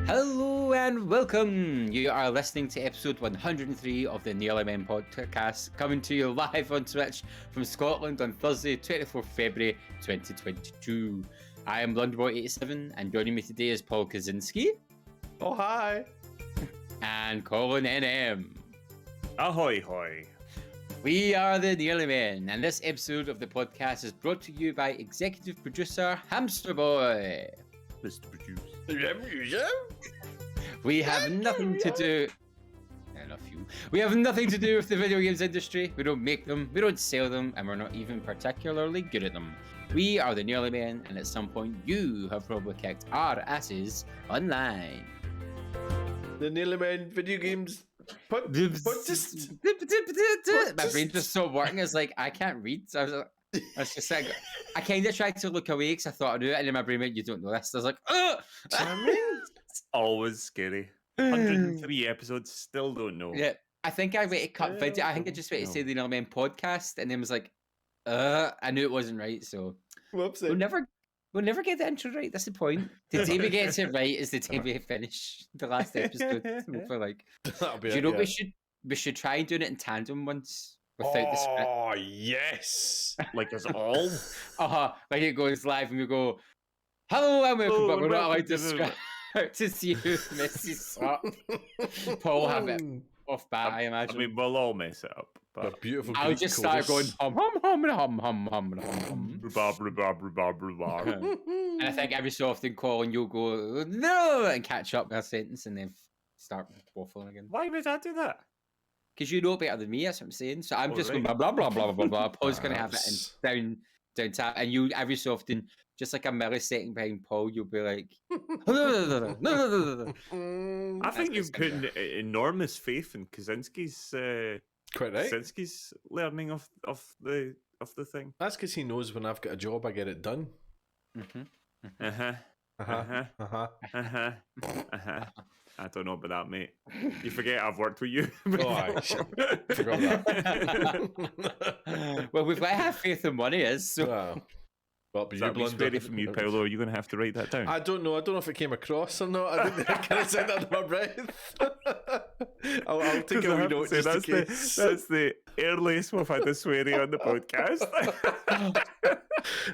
Hello and welcome. You are listening to episode 103 of the Nearly Men podcast, coming to you live on Twitch from Scotland on Thursday, 24th February 2022. I am Blunderboy87, and joining me today is Paul Kaczynski. Oh, hi. And Colin NM. Ahoy hoy. We are the Nearly Men, and this episode of the podcast is brought to you by executive producer Hamster Boy. Mr. Producer. We have nothing to do. We have nothing to do with the video games industry. We don't make them, we don't sell them, and we're not even particularly good at them. We are the Nearly Men, and at some point you have probably kicked our asses online. The Nearly Men video games. What? Just My brain just stopped working. It's like I can't read. So I was just like, I kind of tried to look away because I thought I knew it, and then my brain went, "You don't know this." I was like, "Oh!" It's always scary. 103 episodes, still don't know. Yeah, I think I waited to cut video. I think I just waited to say the Nearly Men podcast, and then was like, I knew it wasn't right, so whoopsie. We'll never get the intro right. That's the point. The day we get it right is the day we finish the last episode. For like, That'll be do you know what we should try doing it in tandem once without the script. Oh, yes. Like us all. Like it goes live and we go, "Hello and welcome," but we're not allowed to welcome script to see who messes up. Paul will have it off bat, I imagine. I mean, we'll all mess it up. A But beautiful I'll Greek just start going chorus. hum hum hum hum hum hum hum. rhubarb, rhubarb, rhubarb, rhubarb. And I think every so often, Colin, you'll go no and catch up with a sentence and then start waffling again. Why would I do that? Because you know better than me, that's what I'm saying. So I'm just right. going blah blah blah blah blah blah. Paul's gonna have it Perhaps. in down tap, and you every so often, just like a millisecond behind Paul, you'll be like, I think you've gonna put enormous faith in Kaczynski's Quite right. Kaczynski's learning of the thing. That's because he knows when I've got a job, I get it done. Uh-huh. Uh-huh. Uh-huh. Uh-huh. Uh-huh. I don't know about that, mate. You forget I've worked with you. Oh, aye. Forgot that. Well, we've got to have faith in what he is. So Well, but That'd be blunder. sweary from you, Paolo. Are you going to have to write that down? I don't know. I don't know if it came across or not. I didn't kind of said that under my breath. I'll take a wee note just in case. That's the earliest we've had a sweary on the podcast.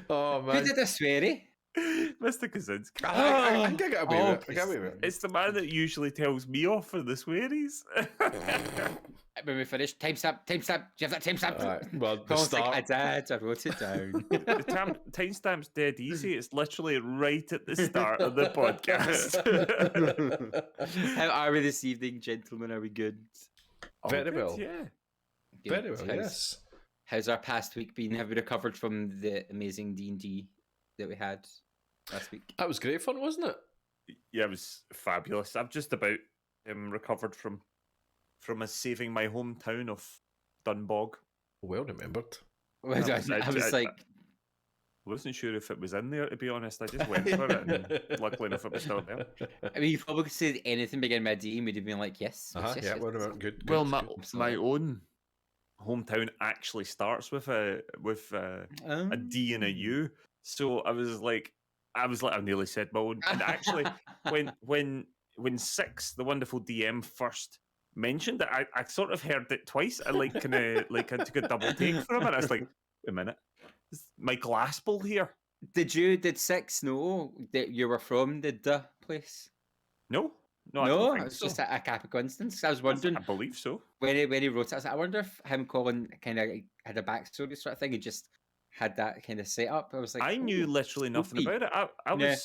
Oh, who man. did the sweary? Mr. Kaczynski. I think I got away with it. I got away with it. It's the man that usually tells me off for the swearies. When we finish, timestamp. Do you have that timestamp? Alright, well, the Colin's start. like, I did. I wrote it down. The timestamp's dead easy. It's literally right at the start of the podcast. How are we this evening, gentlemen? Are we good? Very Good, well. Yeah. Very well, How's- yes. How's our past week been? Have we recovered from the amazing D&D that we had last week? That was great fun, wasn't it? Yeah, it was fabulous. I've just about recovered from us saving my hometown of Dunbog. Well remembered. I I- was I- like, I wasn't sure if it was in there, to be honest. I just went for it, and luckily enough, it was still there. I mean, you probably could say anything beginning with D, and we'd have been like, yes. Uh-huh, yes, yeah, yes, well yes. remembered. Good. Well, good, my good. my own hometown actually starts with a D and a U. So I nearly said my own. And actually, when Six, the wonderful DM, first mentioned it, I sort of heard it twice. I I took a double take from it. I was like, wait a minute, is Michael Aspel here? Did Six know that you were from the duh place? No, I No, don't it think was so. just a happy coincidence. I was wondering I believe so. when he wrote it, I was like, I wonder if him Colin kind of had a backstory sort of thing and just had that kind of set up. I was like, I knew literally nothing spooky. about it. Yeah.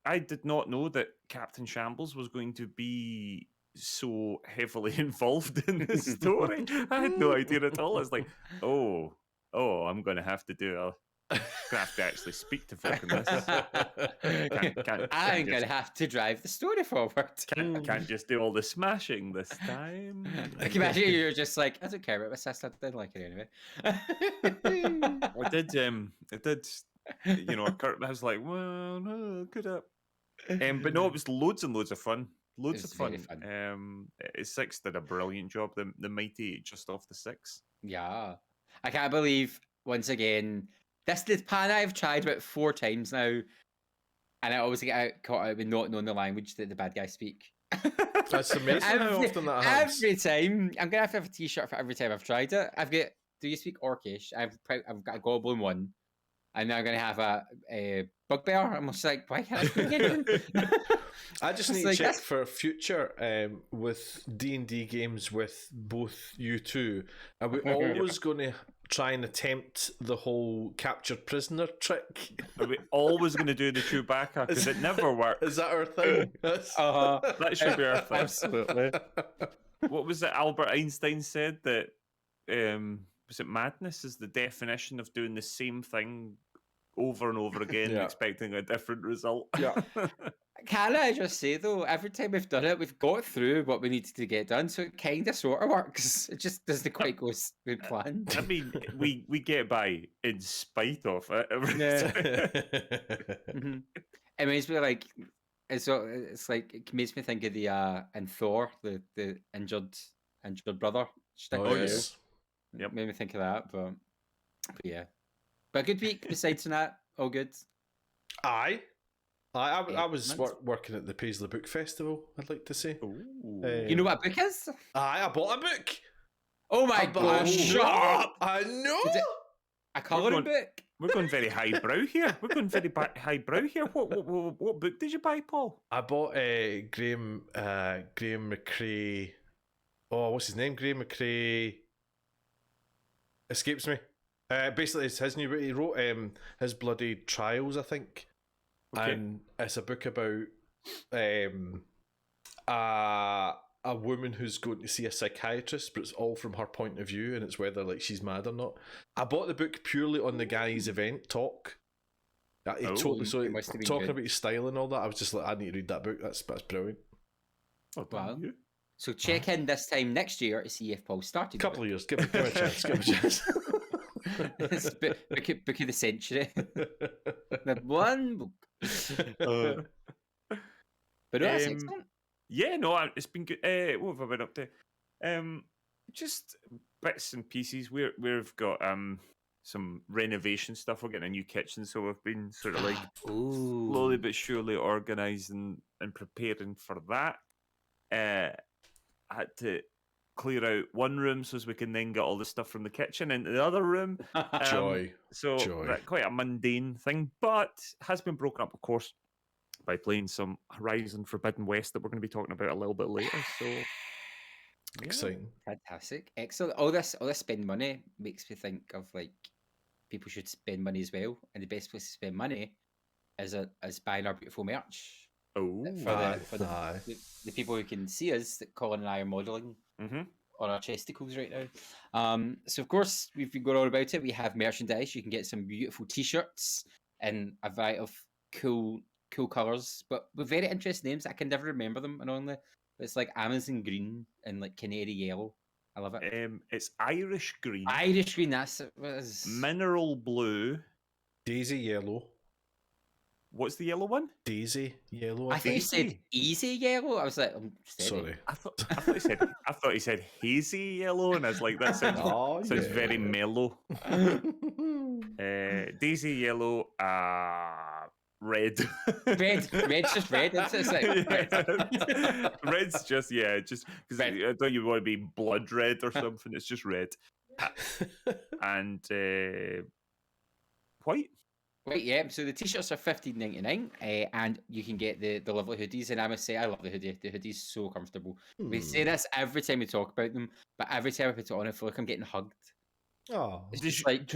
I did not know that Captain Shambles was going to be so heavily involved in this story. I had no idea at all. It's like, oh, I'm going to have to actually speak to folk in this. I'm going to have to drive the story forward. Can't just do all the smashing this time. I can imagine you're just like, I don't care about my sister. I didn't like it anyway. I did. You know, Kurt. I was like, well, no, could have. But no, it was loads and loads of fun. Loads of It was fun. very Six did a brilliant job. The mighty eight just off the six. Yeah. I can't believe, once again, this pan I've tried about 4 times now, and I always get caught out with not knowing the language that the bad guys speak. That's amazing how often that happens. Every time, I'm gonna have to have a T-shirt for every time I've tried it. Do you speak Orcish? I've got a Goblin one, and now I'm gonna have a Bugbear. I'm just like, why can't I speak anything? I just need to check for future with D&D games with both you two. Are we always going to try and attempt the whole captured prisoner trick? Are we always going to do the Chewbacca? Because it never works. Is that our thing? That should be our thing. Absolutely. What was it Albert Einstein said? That was it madness is the definition of doing the same thing over and over again, expecting a different result. Yeah. Can I just say though, every time we've done it, we've got through what we needed to get done, so it kind of sort of works. It just doesn't quite go as we planned. I mean, we get by in spite of it. Mm-hmm. It makes me like it's like it makes me think of the in Thor, the injured brother. Yes. Yep. Made me think of that, but yeah. But a good week besides that, all good. I was working at the Paisley Book Festival, I'd like to say. You know what a book is? I bought a book. Oh my god, shut up! I know! Is it a colouring book? We're going very highbrow here. Highbrow here. What book did you buy, Paul? I bought Graham McCrae. Oh, what's his name? Graham McCrae. Escapes me. Basically, it's his new book. He wrote his bloody trials, I think. Okay. And it's a book about a woman who's going to see a psychiatrist, but it's all from her point of view, and it's whether like she's mad or not. I bought the book purely on the guy's event talk. He talking about his style and all that. I was just like, I need to read that book. That's brilliant. Wow. So check in this time next year to see if Paul started. A couple of years. Give me a chance. Give me a chance. It's book of the century. The one book. But no, that's excellent. Yeah, no, it's been good. What have I been up to? Just bits and pieces. We've got some renovation stuff. We're getting a new kitchen, so we've been sort of like slowly but surely organising and preparing for that. I had to clear out one room so as we can then get all the stuff from the kitchen into the other room. Joy. Quite a mundane thing, but has been broken up, of course, by playing some Horizon Forbidden West that we're going to be talking about a little bit later. So exciting. Fantastic. Excellent. All this spend money makes me think of like people should spend money as well. And the best place to spend money is buying our beautiful merch. For the people who can see us, that Colin and I are modelling on our chesticles right now. So of course we've been going on about it. We have merchandise. You can get some beautiful T-shirts and a variety of cool colours, but with very interesting names. I can never remember them. And only it's like Amazon green and like canary yellow. I love it. It's Irish green. Irish green. That's what it is. Mineral blue. Daisy yellow. What's the yellow one? Daisy yellow. I thought you said easy yellow. I was like, I'm sorry. I thought he said hazy yellow, and I was like, that sounds very mellow. Daisy yellow. Red. Red's just red. It's like red's just because I thought you want to be blood red or something. It's just red, and white. Right, yeah. So the T-shirts are $15.99, and you can get the lovely hoodies. And I must say, I love the hoodie. The hoodie's so comfortable. We say this every time we talk about them, but every time I put it on, I feel like I'm getting hugged. Oh, it's just like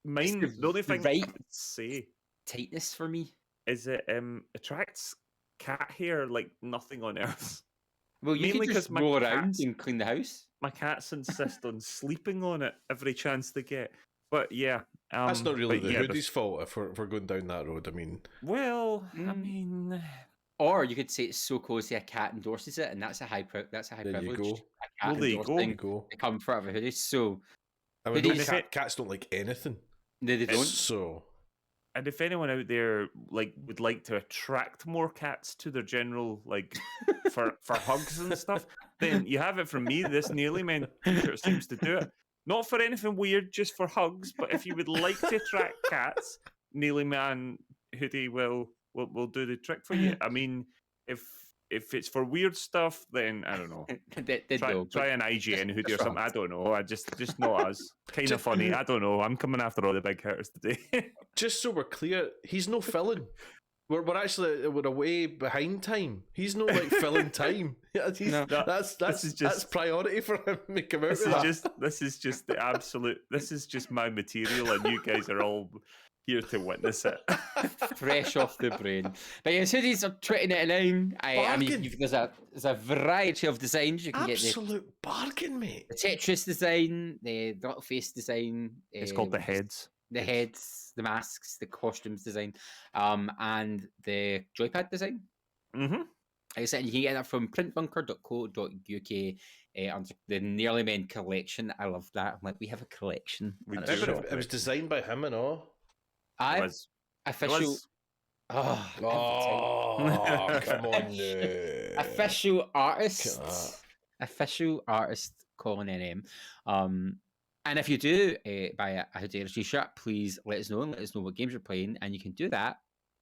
mine. The only thing I would say tightness for me is it attracts cat hair like nothing on earth. Well, you can just roll around and clean the house. My cats insist on sleeping on it every chance they get. But yeah, that's not really the hoodie's fault if we're going down that road. I mean, I mean, or you could say it's so cozy a cat endorses it, and that's a high privilege. There you go. There you go. The comfort of a hoodie. So, I mean, cats don't like anything. No, they don't. So, and if anyone out there would like to attract more cats to their general for hugs and stuff, then you have it from me. This Nearly Men t-shirt seems to do it. Not for anything weird, just for hugs. But if you would like to attract cats, Nearly Man hoodie will will do the trick for you. I mean, if it's for weird stuff, then I don't know. Try an IGN hoodie or something. I don't know. I just not us. Kind of funny. I don't know. I'm coming after all the big hitters today. Just so we're clear, he's no filling. We're away behind time. He's no like filling time. That's priority for him to come out. This is just the absolute. This is just my material, and you guys are all here to witness it. Fresh off the brain. But yeah, hoodies are $20.99. I mean, there's a variety of designs you can Absolute bargain, mate. The Tetris design, the little face design. It's called the heads. The heads, the masks, the costumes design, and the joypad design. Mm-hmm. Like I said, you can get that from printbunker.co.uk under the Nearly Men collection. I love that. I'm like, we have a collection. It was designed by him and all. Official. Oh, come on, no. Official artist Colin NM. And if you do buy a hoodie or a t-shirt, please let us know and let us know what games you're playing, and you can do that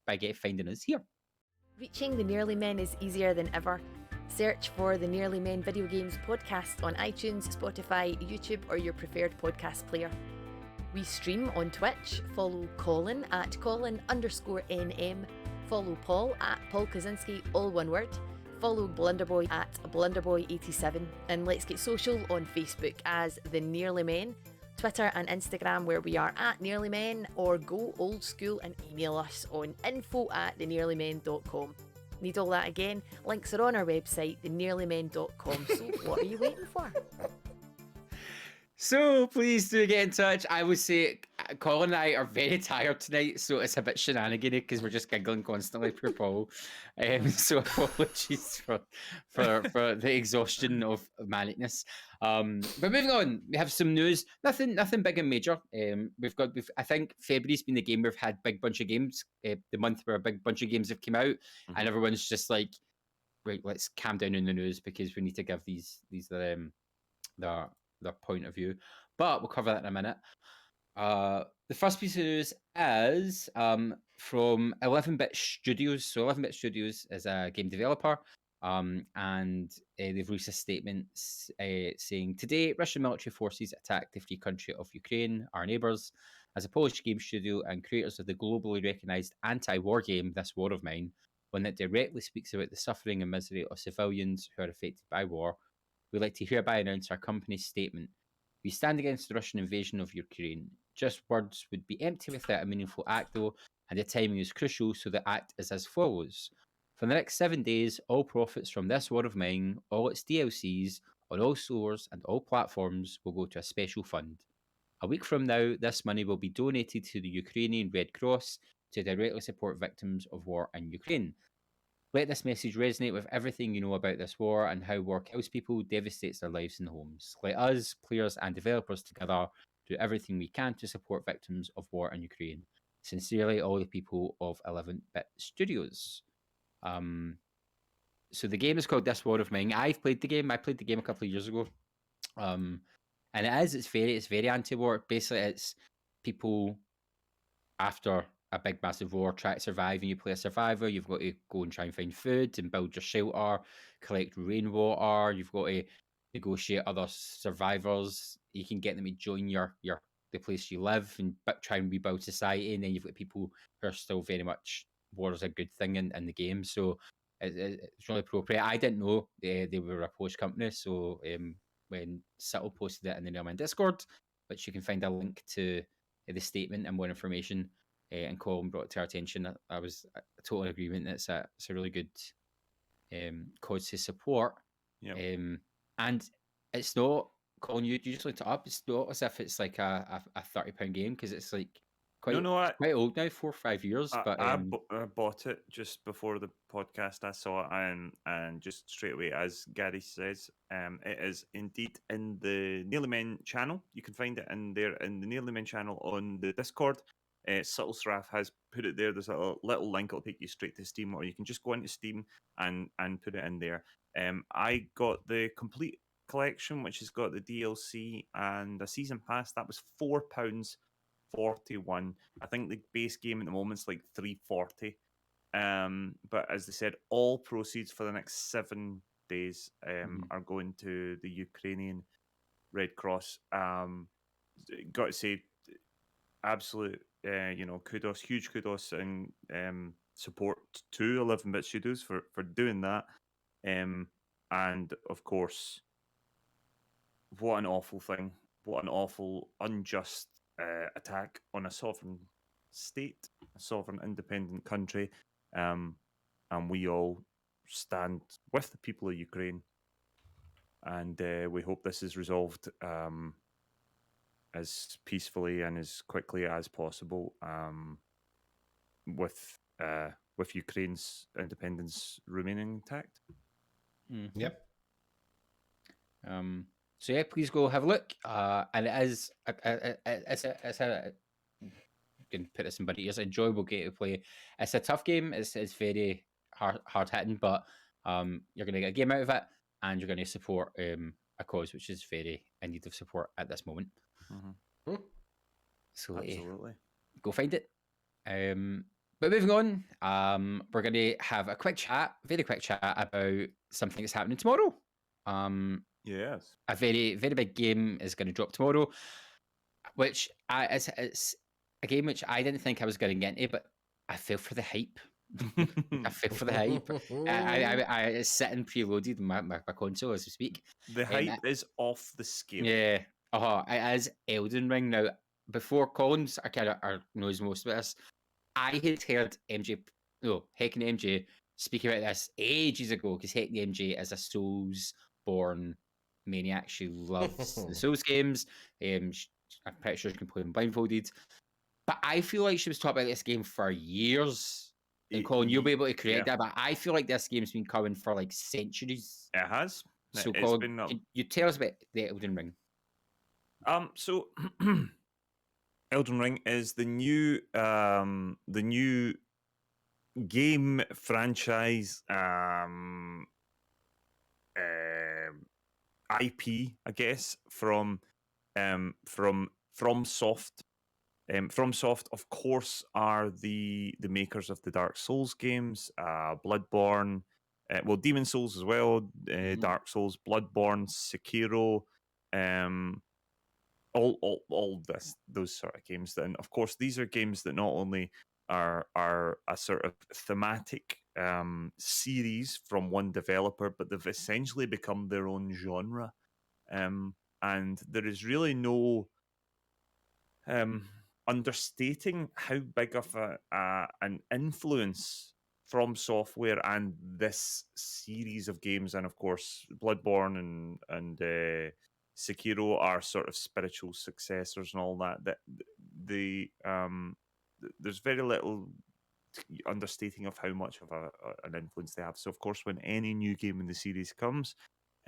by finding us here. Reaching the Nearly Men is easier than ever. Search for the Nearly Men Video Games podcast on iTunes, Spotify, YouTube, or your preferred podcast player. We stream on Twitch. Follow Colin at Colin_NM. Follow Paul at Paul Kaczynski, all one word. Follow Blunderboy at Blunderboy87, and let's get social on Facebook as The Nearly Men, Twitter and Instagram where we are at Nearly Men, or go old school and email us on info@thenearlymen.com. Need all that again? Links are on our website, thenearlymen.com, so what are you waiting for? So please do get in touch. I would say Colin and I are very tired tonight, so it's a bit shenanigan because we're just giggling constantly, poor Paul. So apologies for the exhaustion of manicness. But moving on, we have some news. Nothing big and major. I think February's been the game we've had big bunch of games. The month where a big bunch of games have come out, and everyone's just like, right, let's calm down in the news because we need to give these their point of view, but we'll cover that in a minute. The first piece of news is from 11-Bit Studios. So 11-Bit Studios is a game developer, and they've released a statement saying, today, Russian military forces attacked the free country of Ukraine, our neighbours. As a Polish game studio and creators of the globally recognised anti-war game, This War of Mine, one that directly speaks about the suffering and misery of civilians who are affected by war, we'd like to hereby announce our company's statement. We stand against the Russian invasion of Ukraine. Just words would be empty without a meaningful act, though, and the timing is crucial, so the act is as follows. For the next 7 days, all profits from This War of Mine, all its DLCs, on all stores and all platforms will go to a special fund. A week from now, this money will be donated to the Ukrainian Red Cross to directly support victims of war in Ukraine. Let this message resonate with everything you know about this war and how war kills people, devastates their lives and homes. Let us, players and developers together, do everything we can to support victims of war in Ukraine. Sincerely, all the people of 11-Bit Studios. So the game is called This War of Mine. I've played the game. I played the game a couple of years ago. And it's very anti-war. Basically, it's people after a big massive war try to survive, and you play a survivor. You've got to go and try and find food and build your shelter, collect rainwater. You've got to negotiate other survivors. You can get them to join the place you live and try and rebuild society. And then you've got people who are still very much war is a good thing in the game. So it's really appropriate. I didn't know they were a Polish company, so when Settle posted it in the Neilman Discord, which you can find a link to the statement and more information, and Colin brought it to our attention, I was totally in agreement that it's a really good cause to support. Yep. And it's not, Colin, you just looked it up, it's not as if it's like a £30 game, because it's like quite old now, 4 or 5 years. I bought it just before the podcast. I saw it, and just straight away, as Gary says, it is indeed in the Nearly Men channel. You can find it in there in the Nearly Men channel on the Discord. Subtle Sraff has put it there. There's a little link. It'll take you straight to Steam, or you can just go into Steam and put it in there. I got the complete collection, which has got the DLC and a season pass. That was £4.41. I think the base game at the moment is like £3.40. But as they said, all proceeds for the next 7 days are going to the Ukrainian Red Cross. Got to say, absolute, kudos, huge kudos and support to 11-bit studios for doing that. And of course, what an awful thing! What an awful, unjust attack on a sovereign state, a sovereign, independent country. And we all stand with the people of Ukraine, and we hope this is resolved as peacefully and as quickly as possible, with Ukraine's independence remaining intact. Yep. So yeah, please go have a look. And it is it's a you can put this in buddy. It's an enjoyable game to play. It's a tough game. It's very hard hitting, but you're going to get a game out of it, and you're going to support a cause which is very in need of support at this moment. So Absolutely, go find it. But moving on, we're going to have a very quick chat about something that's happening tomorrow. yes, A very, very big game is going to drop tomorrow, which it's a game which I didn't think I was going to get into, but I fell for the hype. I fell for the hype. I sit and preloaded my console as we speak. The hype is off the scale. Yeah. It is Elden Ring. Now, before Collins, I kind of knows most about this. I had heard Heckin' MJ speak about this ages ago, because Heckin' MJ is a Souls-born maniac. She loves the Souls games. I'm pretty sure she can play them blindfolded. But I feel like she was talking about this game for years. And Colin, you'll be able to create that, but I feel like this game's been coming for like centuries. It has. So, Colin, can you tell us about the Elden Ring? So Elden Ring is the new game franchise IP, I guess, from FromSoft. FromSoft, of course, are the makers of the Dark Souls games, Bloodborne, Demon Souls as well, Dark Souls, Bloodborne, Sekiro, all those sort of games. Then, of course, these are games that not only are a sort of thematic series from one developer, but they've essentially become their own genre. And there is really no understating how big of an influence From Software and this series of games, and of course Bloodborne and Sekiro are sort of spiritual successors and all that. That there's very little understating of how much of an influence they have. So of course, when any new game in the series comes,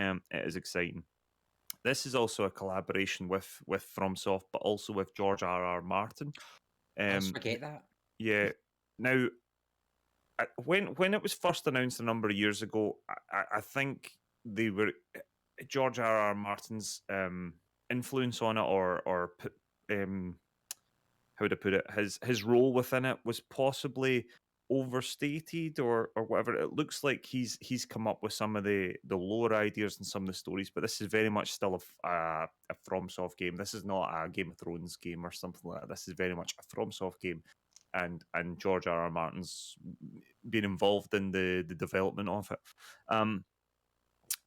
it is exciting. This is also a collaboration with FromSoft, but also with George R.R. Martin. I forget that. Yeah. Now, when it was first announced a number of years ago, I think they were George R.R. Martin's influence on it, or how to put it, his role within it was possibly overstated or whatever. It looks like he's come up with some of the lore ideas and some of the stories, but this is very much still a FromSoft game. This is not a Game of Thrones game or something like that. This is very much a FromSoft game, and George R.R. Martin's been involved in the development of it.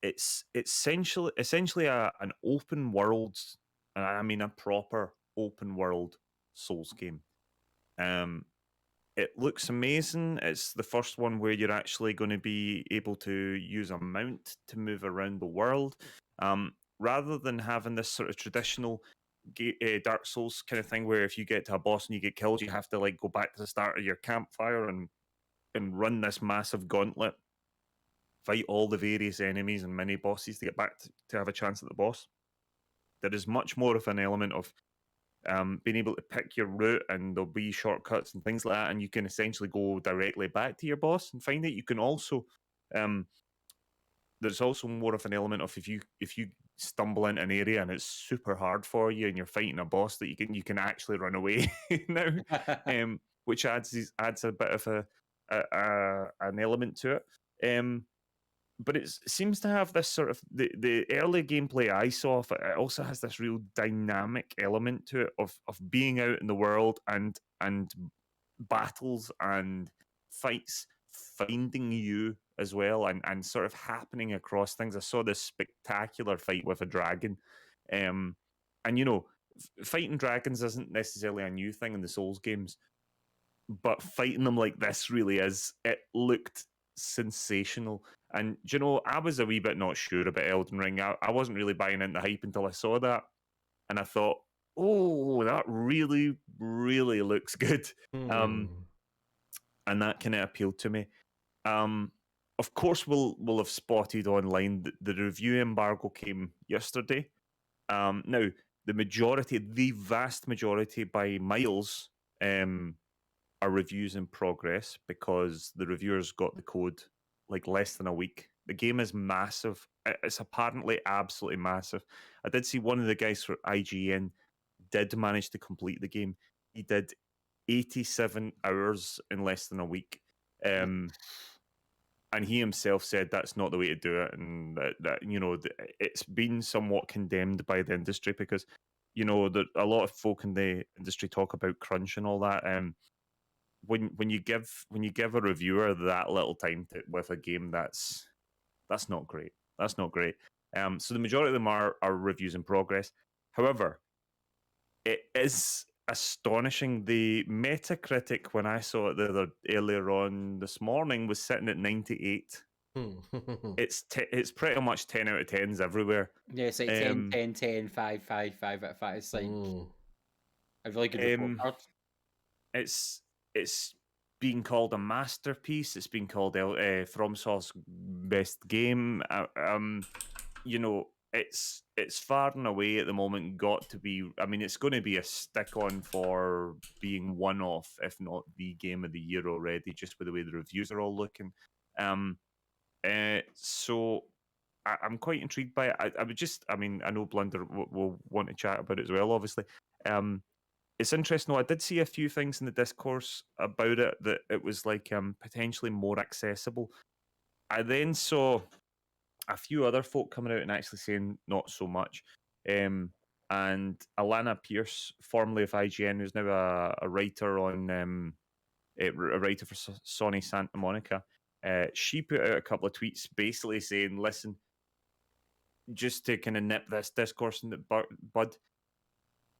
It's essentially an open world, and I mean a proper open world Souls game. It looks amazing. It's the first one where you're actually going to be able to use a mount to move around the world, rather than having this sort of traditional Dark Souls kind of thing where if you get to a boss and you get killed, you have to like go back to the start of your campfire and run this massive gauntlet, fight all the various enemies and mini bosses to get back to have a chance at the boss. There is much more of an element of being able to pick your route, and there'll be shortcuts and things like that, and you can essentially go directly back to your boss and find it. You can also there's also more of an element of if you stumble into an area and it's super hard for you and you're fighting a boss, that you can actually run away now, which adds a bit of an element to it. But it seems to have this sort of the early gameplay I saw of it. It also has this real dynamic element to it of being out in the world and battles and fights finding you as well, and sort of happening across things. I saw this spectacular fight with a dragon, and fighting dragons isn't necessarily a new thing in the Souls games, but fighting them like this really is. It looked sensational. And I was a wee bit not sure about Elden Ring. I wasn't really buying into hype until I saw that, and I thought, oh, that really, really looks good. And that kind of appealed to me. Of course, we'll have spotted online that the review embargo came yesterday. Now, the vast majority by miles, are reviews in progress because the reviewers got the code like less than a week. The game is massive. It's apparently absolutely massive. I did see one of the guys for IGN did manage to complete the game. He did 87 hours in less than a week. And he himself said that's not the way to do it, and that it's been somewhat condemned by the industry because that a lot of folk in the industry talk about crunch and all that. When you give a reviewer that little time with a game, that's not great. That's not great. So the majority of them are reviews in progress. However, it is astonishing. The Metacritic, when I saw it earlier on this morning, was sitting at 98. It's pretty much 10 out of 10s everywhere. Yeah, it's like 10, 10, 10, 5, 5, 5 out of 5. It's like a really good report card. It's being called a masterpiece. It's being called FromSoft's best game. It's far and away at the moment got to be. I mean, it's going to be a stick-on for being one of, if not the game of the year already, just with the way the reviews are all looking. So I'm quite intrigued by it. I know Blunder will want to chat about it as well, obviously. It's interesting, though. I did see a few things in the discourse about it that it was like potentially more accessible. I then saw a few other folk coming out and actually saying not so much. And Alana Pierce, formerly of IGN, who's now a writer on a writer for Sony Santa Monica, she put out a couple of tweets basically saying, "Listen, just to kind of nip this discourse in the bud,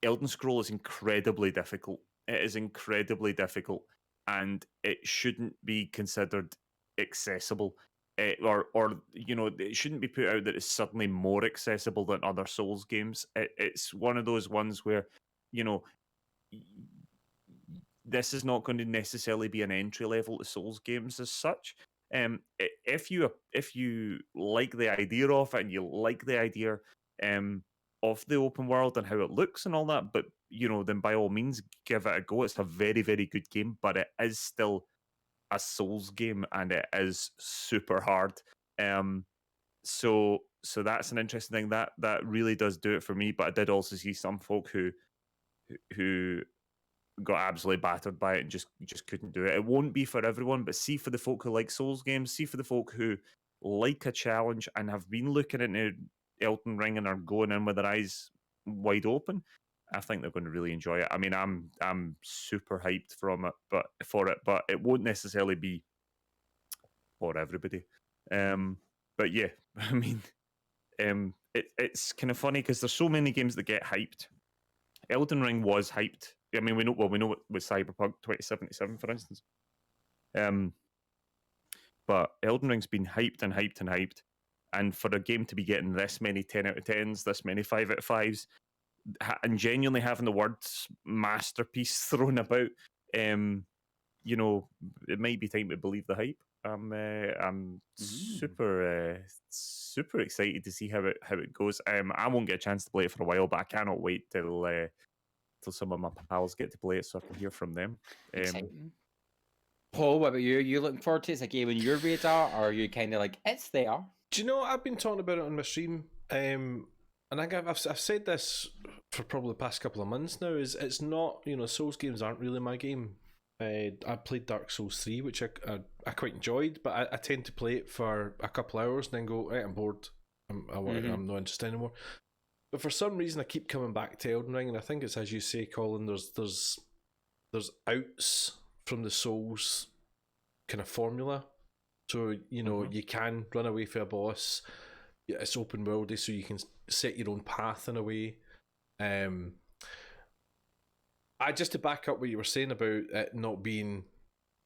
Elden Scroll is incredibly difficult. It is incredibly difficult, and it shouldn't be considered accessible, or it shouldn't be put out that it's suddenly more accessible than other Souls games. It's one of those ones where, this is not going to necessarily be an entry level to Souls games as such. If you like the idea of it and you like the idea of the open world and how it looks and all that, but then by all means give it a go. It's a very, very good game, but it is still a Souls game and it is super hard. So that's an interesting thing that really does do it for me. But I did also see some folk who got absolutely battered by it and just couldn't do it. It won't be for everyone, but see for the folk who like Souls games, see for the folk who like a challenge and have been looking into Elden Ring and are going in with their eyes wide open, I think they're going to really enjoy it. I mean, I'm super hyped for it, but it won't necessarily be for everybody. But yeah, I mean, it's kind of funny because there's so many games that get hyped. Elden Ring was hyped. I mean, we know with Cyberpunk 2077, for instance. But Elden Ring's been hyped and hyped and hyped. And for a game to be getting this many 10 out of 10s, this many 5 out of 5s, and genuinely having the words masterpiece thrown about, it might be time to believe the hype. I'm super excited to see how it goes. I won't get a chance to play it for a while, but I cannot wait till some of my pals get to play it so I can hear from them. Exciting. Paul, what about you? Are you looking forward to it? Is it a game on your radar, or are you kind of like, it's there? Do you know, I've been talking about it on my stream, and I've said this for probably the past couple of months now, is it's not, Souls games aren't really my game. I played Dark Souls 3, which I quite enjoyed, but I tend to play it for a couple hours and then go, right, I'm bored. I'm not interested anymore. But for some reason, I keep coming back to Elden Ring, and I think it's as you say, Colin. There's outs from the Souls kind of formula. So you can run away from a boss. It's open worldy, so you can set your own path in a way. Just to back up what you were saying about it not being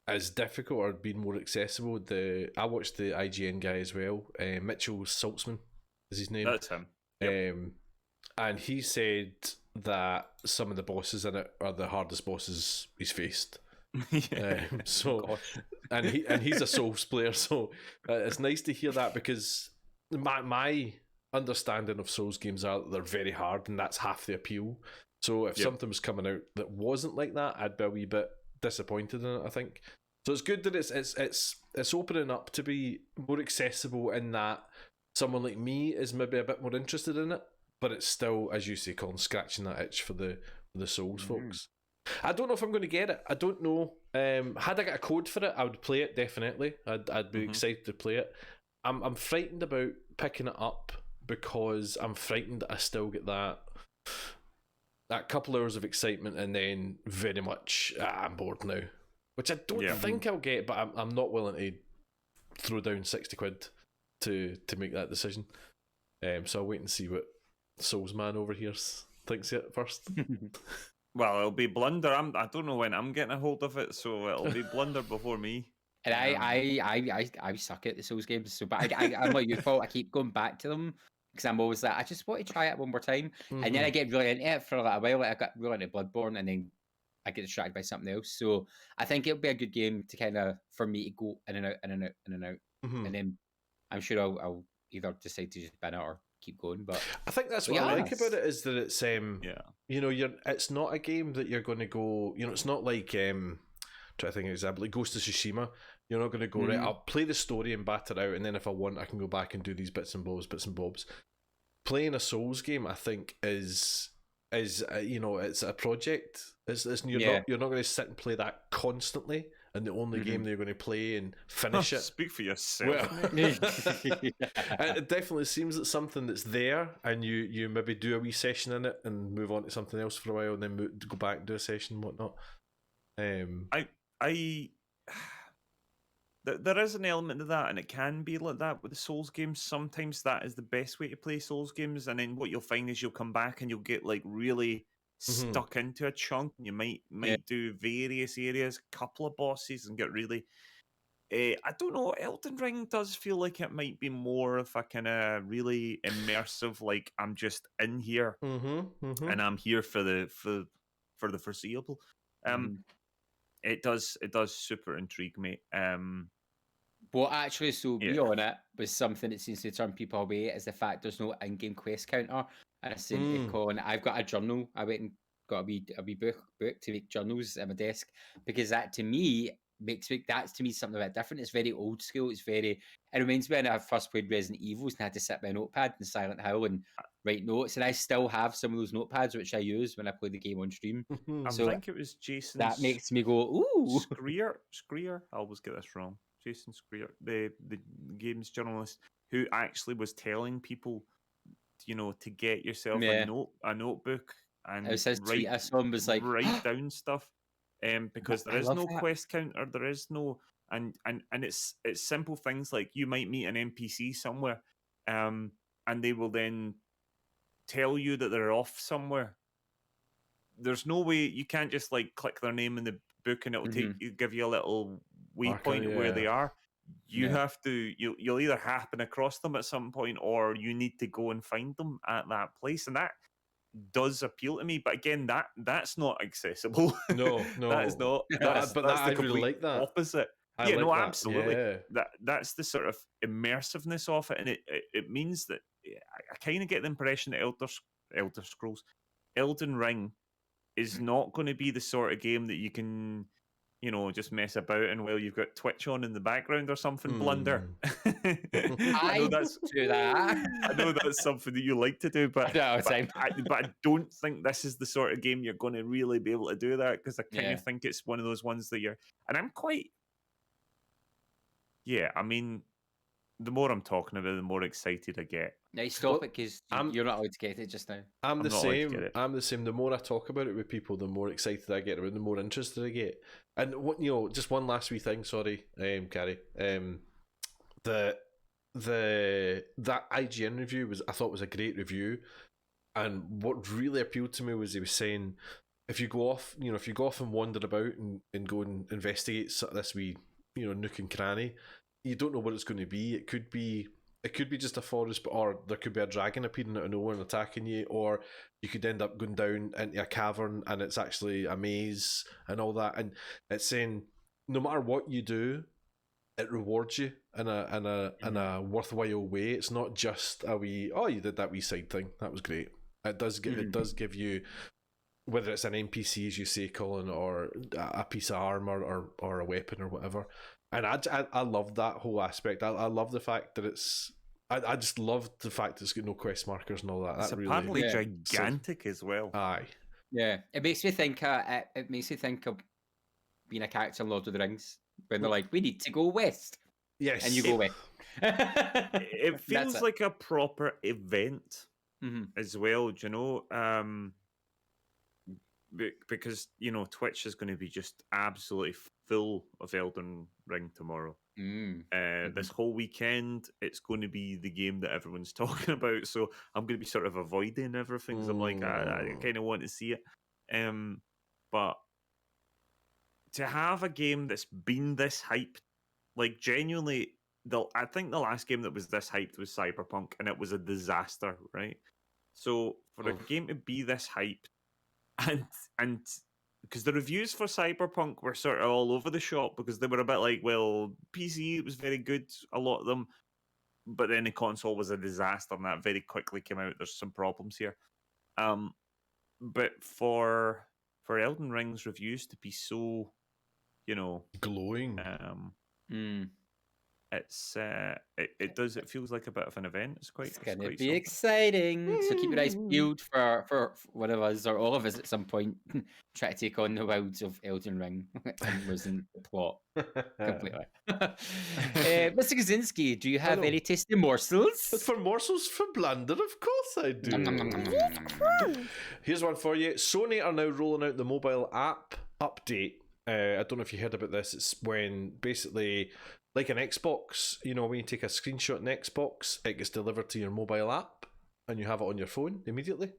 as difficult or being more accessible, I watched the IGN guy as well. Mitchell Saltzman is his name. That's him. Yep. And he said that some of the bosses in it are the hardest bosses he's faced. And he's a Souls player, so it's nice to hear that, because my understanding of Souls games are that they're very hard, and that's half the appeal. So if something was coming out that wasn't like that, I'd be a wee bit disappointed in it, I think. So it's good that it's opening up to be more accessible, in that someone like me is maybe a bit more interested in it, but it's still, as you say, Colin, scratching that itch for the Souls folks. I don't know if I'm going to get it. I don't know. Had I got a code for it, I would play it, definitely. I'd be excited to play it. I'm frightened about picking it up, because I'm frightened that I still get that couple hours of excitement and then very much I'm bored now, which I don't think I'll get, but I'm not willing to throw down 60 quid to make that decision. So I'll wait and see what Soulsman over here thinks of it first. Well, it'll be Blunder. I don't know when I'm getting a hold of it, so it'll be Blunder before me. And I suck at the Souls games, so but I'm like your fault. I keep going back to them because I'm always like, I just want to try it one more time, and then I get really into it for a little while. Like I got really into Bloodborne, and then I get distracted by something else. So I think it'll be a good game to kind of for me to go in and out, in and out, in and out, and then I'm sure I'll either decide to just bin it or keep going. But I think that's what I like about it, is that it's it's not a game that you're going to go. It's not like trying to think of an example, like Ghost of Tsushima. You're not going to go, right, I'll play the story and bat it out, and then if I want, I can go back and do these bits and bobs. Playing a Souls game, I think, is it's a project. You're not going to sit and play that constantly, and the only game that you're going to play and finish it. Speak for yourself. It definitely seems that something that's there, and you maybe do a wee session in it and move on to something else for a while, and then go back and do a session and whatnot. There is an element of that, and it can be like that with the Souls games. Sometimes that is the best way to play Souls games, and then what you'll find is you'll come back and you'll get like really stuck into a chunk. You might do various areas, a couple of bosses, and get really. I don't know. Elden Ring does feel like it might be more of a kind of really immersive. Like I'm just in here, and I'm here for the foreseeable. It does super intrigue me. What actually sold me on it was something that seems to turn people away, is the fact there's no in-game quest counter. And I said to Colin, I've got a journal. I went and got a wee book to make journals at my desk, because that to me that's to me something a bit different. It's very old school. It reminds me when I first played Resident Evil and had to sit by a notepad in Silent Hill and write notes, and I still have some of those notepads which I use when I play the game on stream. I think it was Jason. That makes me go, ooh. Skrier. I always get this wrong. Jason Skrier, the games journalist, who actually was telling people, to get yourself a notebook and write down stuff. Because there is no quest counter, there is no, and it's simple things like you might meet an NPC somewhere, and they will then tell you that they're off somewhere. There's no way, you can't just like click their name in the book and it'll give you a little waypoint of where they are. You have to, you'll either happen across them at some point, or you need to go and find them at that place, and that does appeal to me. But again, that's not accessible. No, that is not. That's the I complete really like that. opposite. Absolutely. Yeah. That's the sort of immersiveness of it, and it means that I kind of get the impression that Elden Ring is not going to be the sort of game that you can, just mess about and while you've got Twitch on in the background or something, blunder. I know that's do that. I know that's something that you like to do, but I don't think this is the sort of game you're going to really be able to do that, because I kind of think it's one of those ones that and I'm quite. Yeah, I mean, the more I'm talking about it, the more excited I get. Now stop it, because you're not allowed to get it just now. I'm the same. I'm the same. The more I talk about it with people, the more excited I get, and the more interested I get. And what just one last wee thing. Sorry, Gary. That IGN review I thought was a great review, and what really appealed to me was he was saying, if you go off, and wander about and go and investigate this wee, nook and cranny, you don't know what it's going to be. It could be just a forest, or there could be a dragon appearing out of nowhere and attacking you, or you could end up going down into a cavern and it's actually a maze and all that. And it's saying no matter what you do, it rewards you in a worthwhile way. It's not just a wee, you did that wee side thing, that was great. It does give you, whether it's an NPC, as you say, Colin, or a piece of armor or a weapon or whatever. And I love that whole aspect. I love the fact that it's. I just love the fact that it's got no quest markers and all that. It's apparently gigantic as well. Aye. Yeah, it makes me think. It makes me think of being a character in Lord of the Rings when they're like, "We need to go west." Yes, and you go west. It feels like a proper event as well. Do you know? Because Twitch is going to be just absolutely full of Elden Ring tomorrow. This whole weekend, it's going to be the game that everyone's talking about. So I'm going to be sort of avoiding everything. So I'm like, I kind of want to see it. But to have a game that's been this hyped, like genuinely, I think the last game that was this hyped was Cyberpunk, and it was a disaster, right? So for a game to be this hyped, and because the reviews for Cyberpunk were sort of all over the shop, because they were a bit like, well, PC, it was very good, a lot of them, but then the console was a disaster, and that very quickly came out. There's some problems here. But for Elden Ring's reviews to be so, glowing, it feels like a bit of an event. It's gonna be exciting. So keep your eyes peeled for one of us or all of us at some point try to take on the wilds of Elden Ring and losing the plot completely. Mr. Kaczynski, do you have any tasty morsels? But for morsels for Blunder, of course I do. Here's one for you. Sony are now rolling out the mobile app update. I don't know if you heard about this. It's when basically, like an Xbox, when you take a screenshot in Xbox, it gets delivered to your mobile app and you have it on your phone immediately.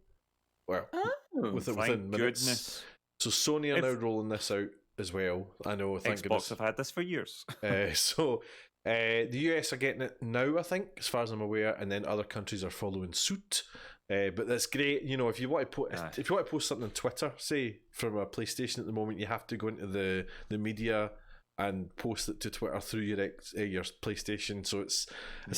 Well, within minutes. Goodness. So Sony are now rolling this out as well. I know, thank goodness. Xbox have had this for years. So the US are getting it now, I think, as far as I'm aware, and then other countries are following suit. But that's great. If you want to post something on Twitter, say from a PlayStation at the moment, you have to go into the media and post it to Twitter through your PlayStation. So it's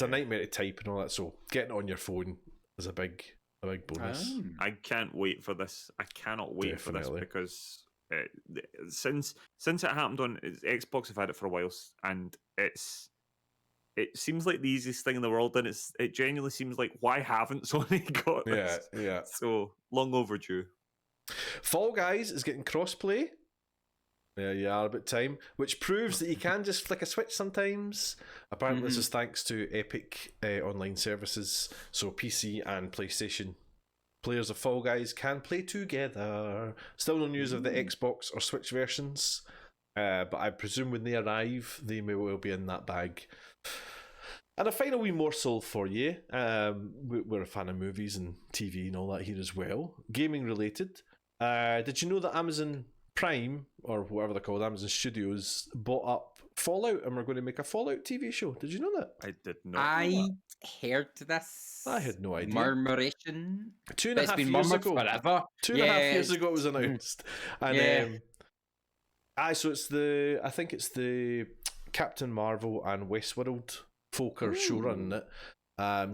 a nightmare to type and all that. So getting it on your phone is a big bonus. I can't wait for this. I cannot wait for this, because since it happened on Xbox, I've had it for a while, and it seems like the easiest thing in the world, and it genuinely seems like, why haven't Sony got this? Yeah. So long overdue. Fall Guys is getting crossplay. There you are, about time. Which proves that you can just flick a switch sometimes. Apparently, this is thanks to Epic online services, so PC and PlayStation players of Fall Guys can play together. Still no news of the Xbox or Switch versions, but I presume when they arrive, they may well be in that bag. And a final wee morsel for you. We're a fan of movies and TV and all that here as well. Gaming related. Did you know that Amazon Prime, or whatever they're called, Amazon Studios, bought up Fallout, and we're going to make a Fallout TV show? Did you know that? I did not. I heard this. I had no idea. Murmuration. 2.5 years ago. Forever. 2.5 years ago it was announced. And so I think it's the Captain Marvel and Westworld folk are showrunning it.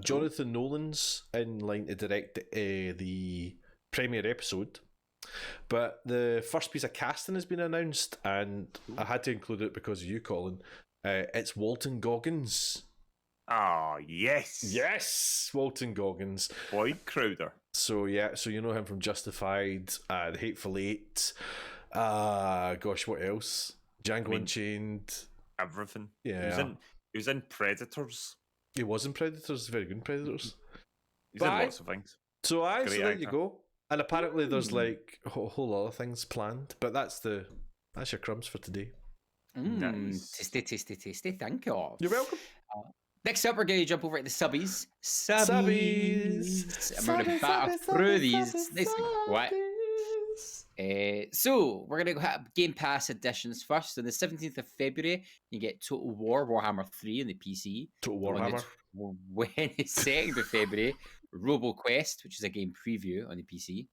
Jonathan Nolan's in line to direct the premiere episode. But the first piece of casting has been announced, and I had to include it because of you, Colin. It's Walton Goggins. Ah, yes. Yes, Walton Goggins. Boyd Crowder. So you know him from Justified, The Hateful Eight. Gosh, what else? Django Unchained. Everything. Yeah. He was in Predators. He was in Predators, very good in Predators. He's in lots of things. So Great there you actor. go. And apparently there's like a whole lot of things planned, but that's your crumbs for today. Nice. Tasty. Thank you. You're welcome. Next up, we're going to jump over to the subbies. Subbies. And we're going to batter through these nice and quick. So we're going to have Game Pass editions first. On the 17th of February, you get Total War Warhammer 3 on the PC. Total Warhammer. On the 22nd of February, RoboQuest, which is a game preview on the PC.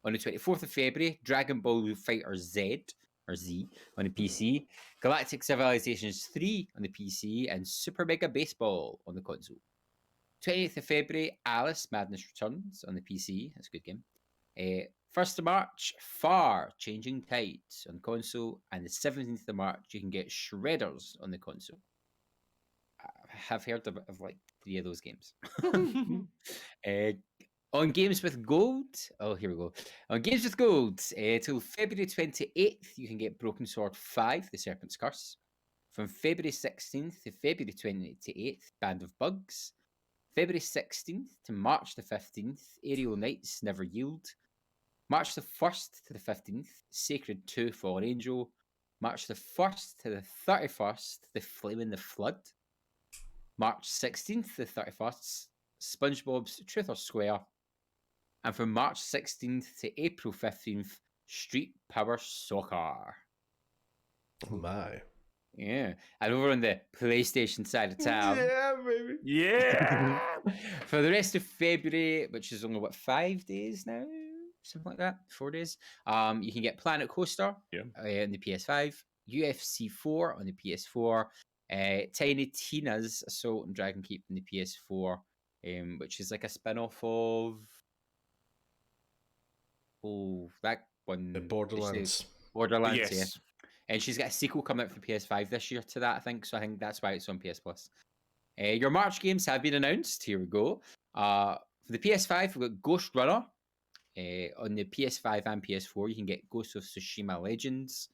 On the 24th of February, Dragon Ball Fighter Z on the PC, Galactic Civilizations 3 on the PC, and Super Mega Baseball on the console. 20th of February, Alice Madness Returns on the PC. That's a good game. 1st of March, Far Changing Tides on console, and the 17th of March, you can get Shredders on the console. I have heard of like 3 of those games. On Games with Gold, here we go. On Games with Gold, till February 28th, you can get Broken Sword 5, The Serpent's Curse. From February 16th to February 28th, Band of Bugs. February 16th to March the 15th, Aerial Knights Never Yield. March the 1st to the 15th, Sacred 2, Fallen Angel. March the 1st to the 31st, The Flame in the Flood. March 16th to the 31st, SpongeBob's Truth or Square. And from March 16th to April 15th, Street Power Soccer. Oh my. Yeah. And over on the PlayStation side of town. Yeah, baby. Yeah. For the rest of February, which is only, 5 days now? Something like that. 4 days. You can get Planet Coaster on the PS5, UFC 4 on the PS4, Tiny Tina's Assault and Dragon Keep on the PS4, which is like a spin-off of that one. The Borderlands. Borderlands, Yes. yeah. And she's got a sequel coming out for PS5 this year to that, I think. So I think that's why it's on PS Plus. Your March games have been announced. Here we go. For the PS5, we've got Ghost Runner. On the PS5 and PS4, you can get Ghost of Tsushima Legends.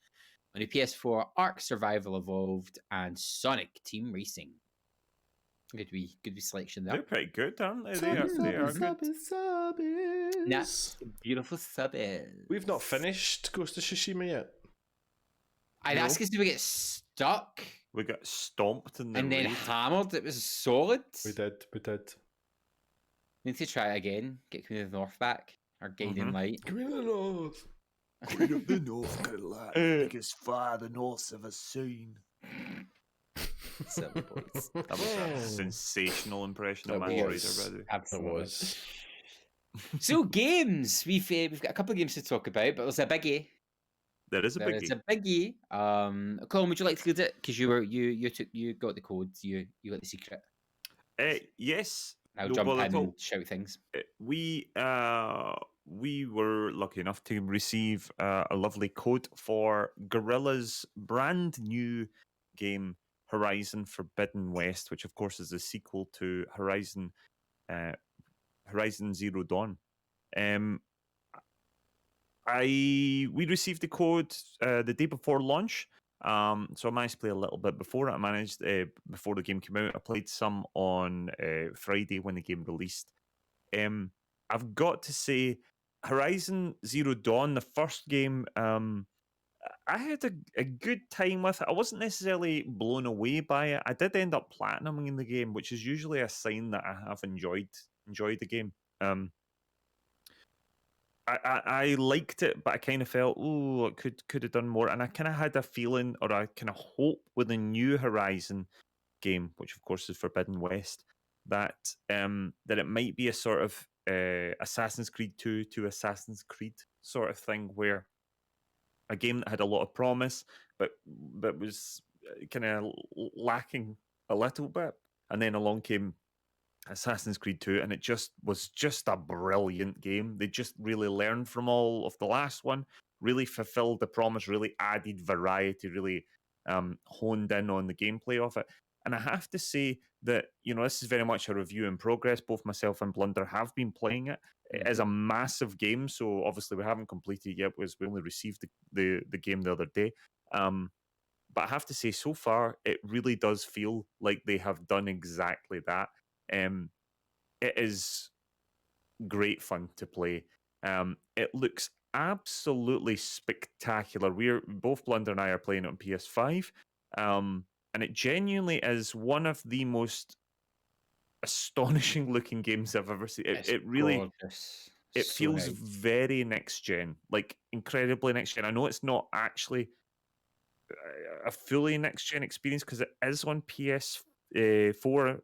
On the PS4, Ark Survival Evolved and Sonic Team Racing. Good wee selection there. They're pretty good, aren't they? They are good. That's beautiful subbies. We've not finished Ghost of Tsushima yet. I'd ask us if we get stuck We got stomped in the and then raid. hammered. It was solid. We did. We need to try it again. Get Queen of the North back. Our guiding light. Queen of the North. Queen of the North Carolina, biggest fire the North's ever seen. Silly boys. That was a sensational impression of That Man was. Rider, by the way. That Absolutely. was. So games. We've got a couple of games to talk about, but there's a biggie. There is a There is biggie. a biggie. Colin, would you like to lead it? Because you got the code. You got the secret. Yes. I'll no jump bother in at all. and shout things. We were lucky enough to receive a lovely code for Gorilla's brand new game Horizon Forbidden West, which of course is the sequel to Horizon Zero Dawn. We received the code the day before launch. So I managed to play a little bit before it. I managed before the game came out. I played some on Friday when the game released. I've got to say, Horizon Zero Dawn, the first game, I had a good time with it. I wasn't necessarily blown away by it. I did end up platinuming in the game, which is usually a sign that I have enjoyed the game. I liked it, but I kind of felt, it could have done more. And I kind of had a feeling, or I kind of hope with the new Horizon game, which of course is Forbidden West, that it might be a sort of Assassin's Creed 2 to Assassin's Creed sort of thing, where a game that had a lot of promise, but was kind of lacking a little bit. And then along came Assassin's Creed 2, and it was just a brilliant game. They just really learned from all of the last one, really fulfilled the promise, really added variety, really honed in on the gameplay of it. And I have to say that, this is very much a review in progress. Both myself and Blunder have been playing it. It is a massive game, so obviously we haven't completed yet because we only received the game the other day. But I have to say, so far, it really does feel like they have done exactly that. It is great fun to play. It looks absolutely spectacular. Both Blunder and I are playing it on PS5, and it genuinely is one of the most astonishing looking games I've ever seen. It really gorgeous. it So feels nice. very next gen, like incredibly next gen. I know it's not actually a fully next gen experience because it is on PS4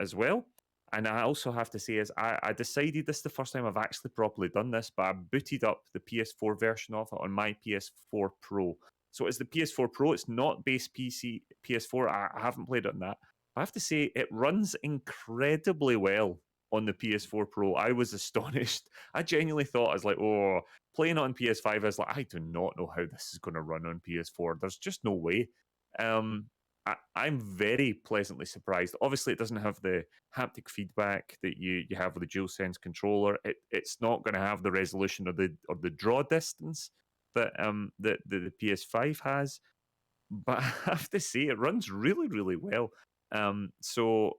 as well. And I also have to say, I decided this is the first time I've actually properly done this, but I booted up the PS4 version of it on my PS4 Pro. So it's the PS4 Pro. It's not base PC PS4. I haven't played it on that. I have to say, it runs incredibly well on the PS4 Pro. I was astonished. I genuinely thought, I was like, oh, playing it on PS5, I was like, I do not know how this is going to run on PS4. There's just no way. I'm very pleasantly surprised. Obviously, it doesn't have the haptic feedback that you have with the DualSense controller. It's not going to have the resolution or the draw distance that the PS5 has. But I have to say, it runs really, really well. So,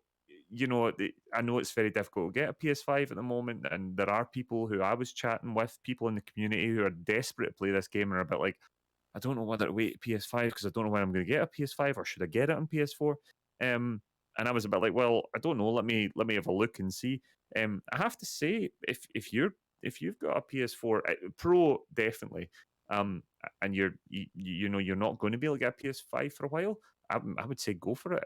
I know it's very difficult to get a PS5 at the moment, and there are people who I was chatting with, people in the community who are desperate to play this game and are a bit like, I don't know whether to wait PS5 because I don't know when I'm going to get a PS5, or should I get it on PS4? And I was a bit like, well, I don't know. Let me have a look and see. I have to say, if you've got a PS4 Pro, definitely, and you're not going to be able to get a PS5 for a while, I would say go for it.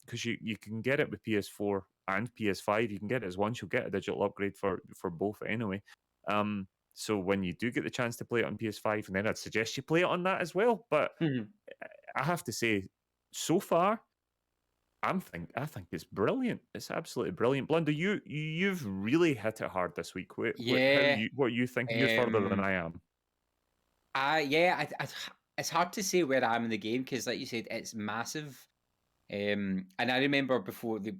Because you can get it with PS4 and PS5. You can get it as once. You'll get a digital upgrade for both anyway. So when you do get the chance to play it on PS5, and then I'd suggest you play it on that as well. But I have to say, so far, I think it's brilliant. It's absolutely brilliant. Blunder, you've really hit it hard this week. What are you thinking? You're further than I am. It's hard to say where I am in the game because, like you said, it's massive. And I remember before the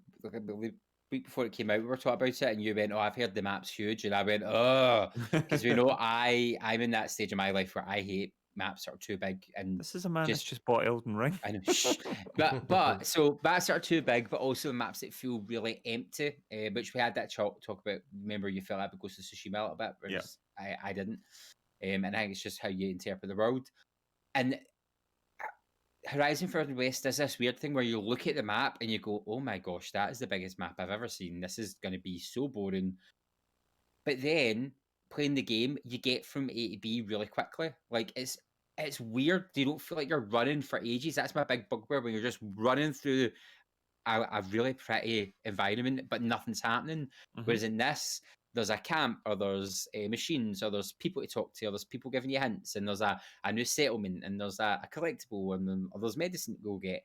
week before it came out, we were talking about it, and you went, "Oh, I've heard the map's huge," and I went, "Oh," because I'm in that stage of my life where I hate maps that are too big. And this is a man that's just bought Elden Ring. I know, but so maps that are too big, but also maps that feel really empty, which we had that talk about. Remember, you felt like it goes to Tsushima a little bit, whereas I didn't. And I think it's just how you interpret the world. And Horizon Forbidden West is this weird thing where you look at the map and you go, oh my gosh, that is the biggest map I've ever seen. This is going to be so boring. But then, playing the game, you get from A to B really quickly. Like, it's weird. You don't feel like you're running for ages. That's my big bugbear, when you're just running through a really pretty environment, but nothing's happening. Whereas in this, there's a camp, or there's machines, or there's people to talk to, or there's people giving you hints, and there's a new settlement, and there's a collectible, and then, or there's medicine to go get.